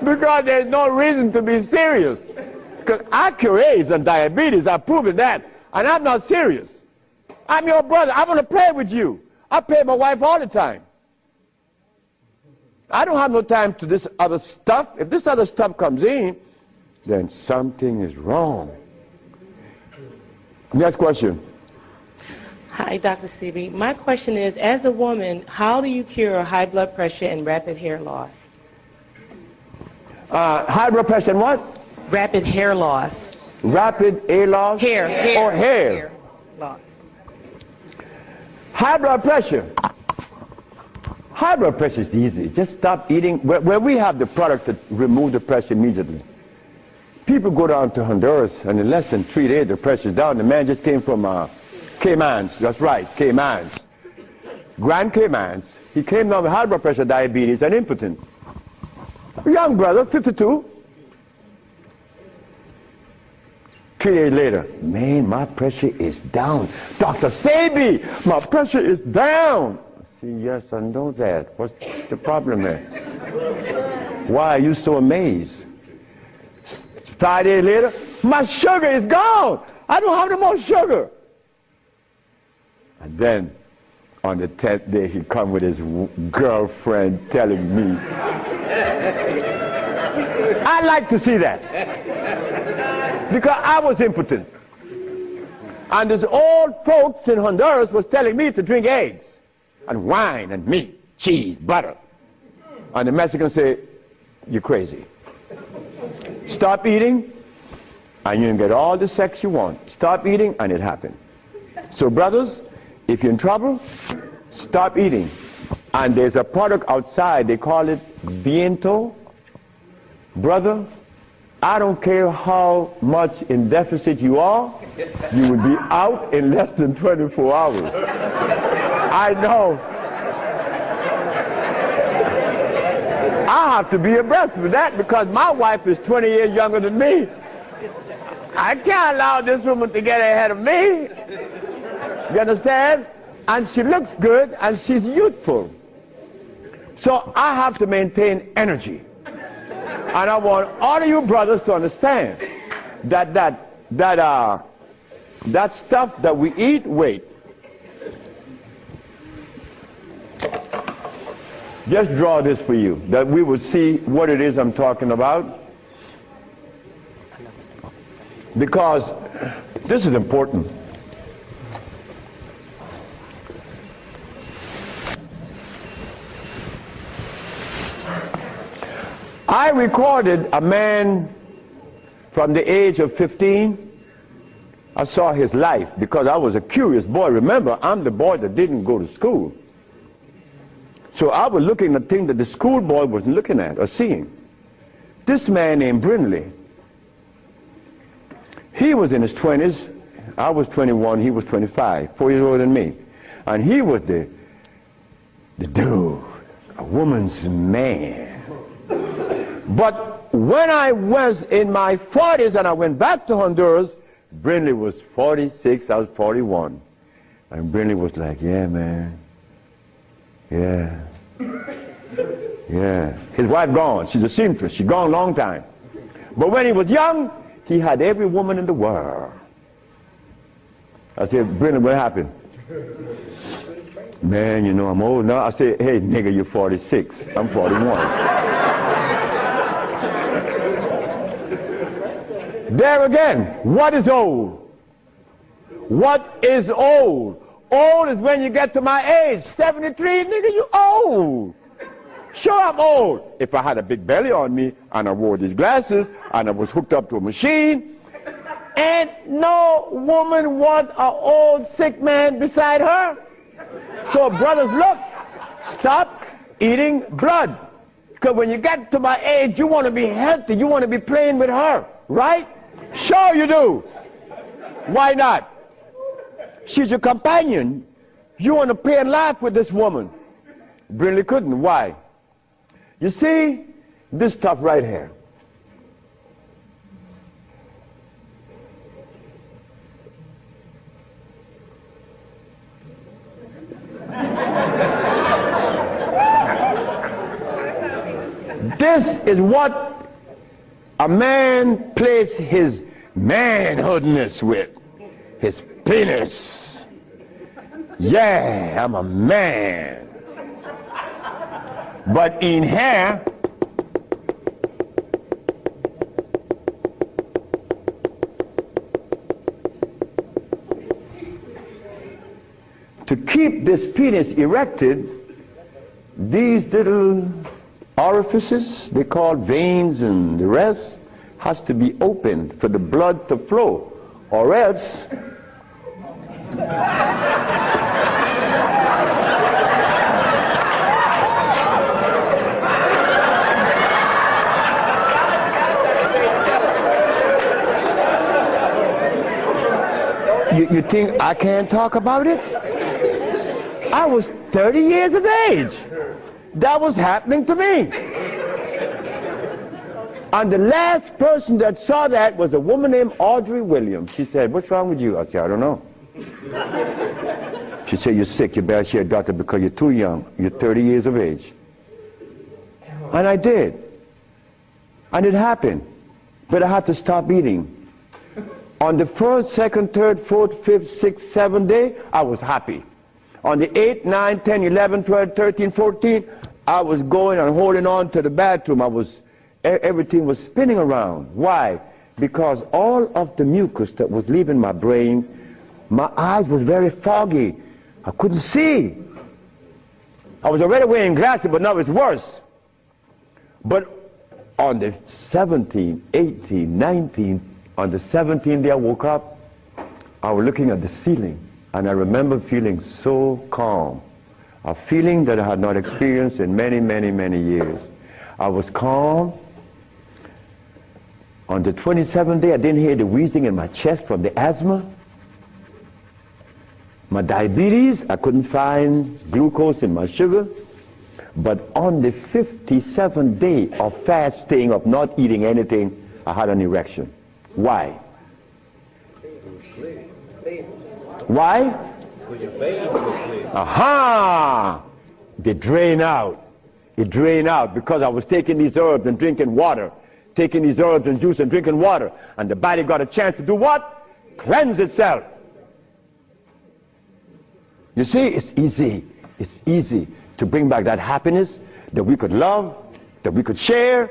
Because there's no reason to be serious. Because accumulation and diabetes are proving that. And I'm not serious. I'm your brother. I want to play with you. I play with my wife all the time. I don't have no time to this other stuff. If this other stuff comes in, then something is wrong. Next question. Hi, Dr. Sebi. My question is, as a woman, how do you cure high blood pressure and rapid hair loss? High blood pressure and what? Rapid hair loss. Rapid hair loss? Hair. Or hair? Hair loss. High blood pressure. High blood pressure is easy. Just stop eating. Where we have the product to remove the pressure immediately. People go down to Honduras, and in less than 3 days, the pressure's down. The man just came from Caymans. That's right, Caymans. Grand Caymans. He came down with high blood pressure, diabetes, and impotent. A young brother, 52. 3 days later, man, my pressure is down. Dr. Sebi, my pressure is down. See, yes, I know that. What's the problem there? Why are you so amazed? 5 days later, my sugar is gone. I don't have no more sugar. And then, on the 10th day, he come with his girlfriend telling me. I like to see that. Because I was impotent. And these old folks in Honduras was telling me to drink eggs and wine and meat, cheese, butter. And the Mexicans say, you're crazy. Stop eating, and you can get all the sex you want. Stop eating, and it happened. So brothers, if you're in trouble, stop eating. And there's a product outside, they call it Viento. Brother, I don't care how much in deficit you are, you will be out in less than 24 hours. I know. I have to be abreast with that because my wife is 20 years younger than me. I can't allow this woman to get ahead of me. You understand? And she looks good and she's youthful. So I have to maintain energy. And I want all of you brothers to understand that that stuff that we eat, wait. Just draw this for you, that we will see what it is I'm talking about. Because this is important. I recorded a man from the age of 15. I saw his life because I was a curious boy. Remember, I'm the boy that didn't go to school. So I was looking at things that the schoolboy wasn't looking at or seeing. This man named Brindley, he was in his 20s. I was 21, he was 25, 4 years older than me. And he was the dude, a woman's man. But when I was in my 40s and I went back to Honduras, Brindley was 46, I was 41. And Brindley was like, yeah, man. Yeah. Yeah. His wife gone. She's a seamstress. She's gone a long time. But when he was young, he had every woman in the world. I said, Brindley, what happened? Man, you know, I'm old now. I said, hey, nigga, you're 46. I'm 41. There again, what is old? What is old? Old is when you get to my age. 73, nigga, you old. Sure, I'm old. If I had a big belly on me and I wore these glasses and I was hooked up to a machine, and no woman wants an old sick man beside her. So brothers, look, stop eating blood. Because when you get to my age, you want to be healthy. You want to be playing with her, right? Sure you do. Why not? She's your companion. You want to play and laugh with this woman. Brindley couldn't. Why? You see, this stuff right here. This is what a man plays his manhoodness with. His penis. Yeah, I'm a man. But in here, to keep this penis erected, these little orifices, they call veins and the rest, has to be opened for the blood to flow, or else you think I can't talk about it? I was 30 years of age. That was happening to me. And the last person that saw that was a woman named Audrey Williams. She said, what's wrong with you? I said, I don't know. She said, you're sick, you better see a doctor because you're too young. You're 30 years of age. And I did. And it happened. But I had to stop eating. On the 1st, 2nd, 3rd, 4th, 5th, 6th, 7th day, I was happy. On the 8th, 9th, 10th, 11th, 12th, 13th, 14th, I was going and holding on to the bathroom. Everything was spinning around. Why? Because all of the mucus that was leaving my brain, my eyes was very foggy. I couldn't see. I was already wearing glasses, but now it's worse. But on the 17th, 18th, 19th, on the 17th day I woke up, I was looking at the ceiling, and I remember feeling so calm, a feeling that I had not experienced in many, many, many years. I was calm. On the 27th day, I didn't hear the wheezing in my chest from the asthma. My diabetes, I couldn't find glucose in my sugar. But on the 57th day of fasting, of not eating anything, I had an erection. Why? Why? Aha! They drain out. It drained out because I was taking these herbs and drinking water. Taking these herbs and juice and drinking water. And the body got a chance to do what? cleanse itself. You see, it's easy to bring back that happiness that we could love, that we could share,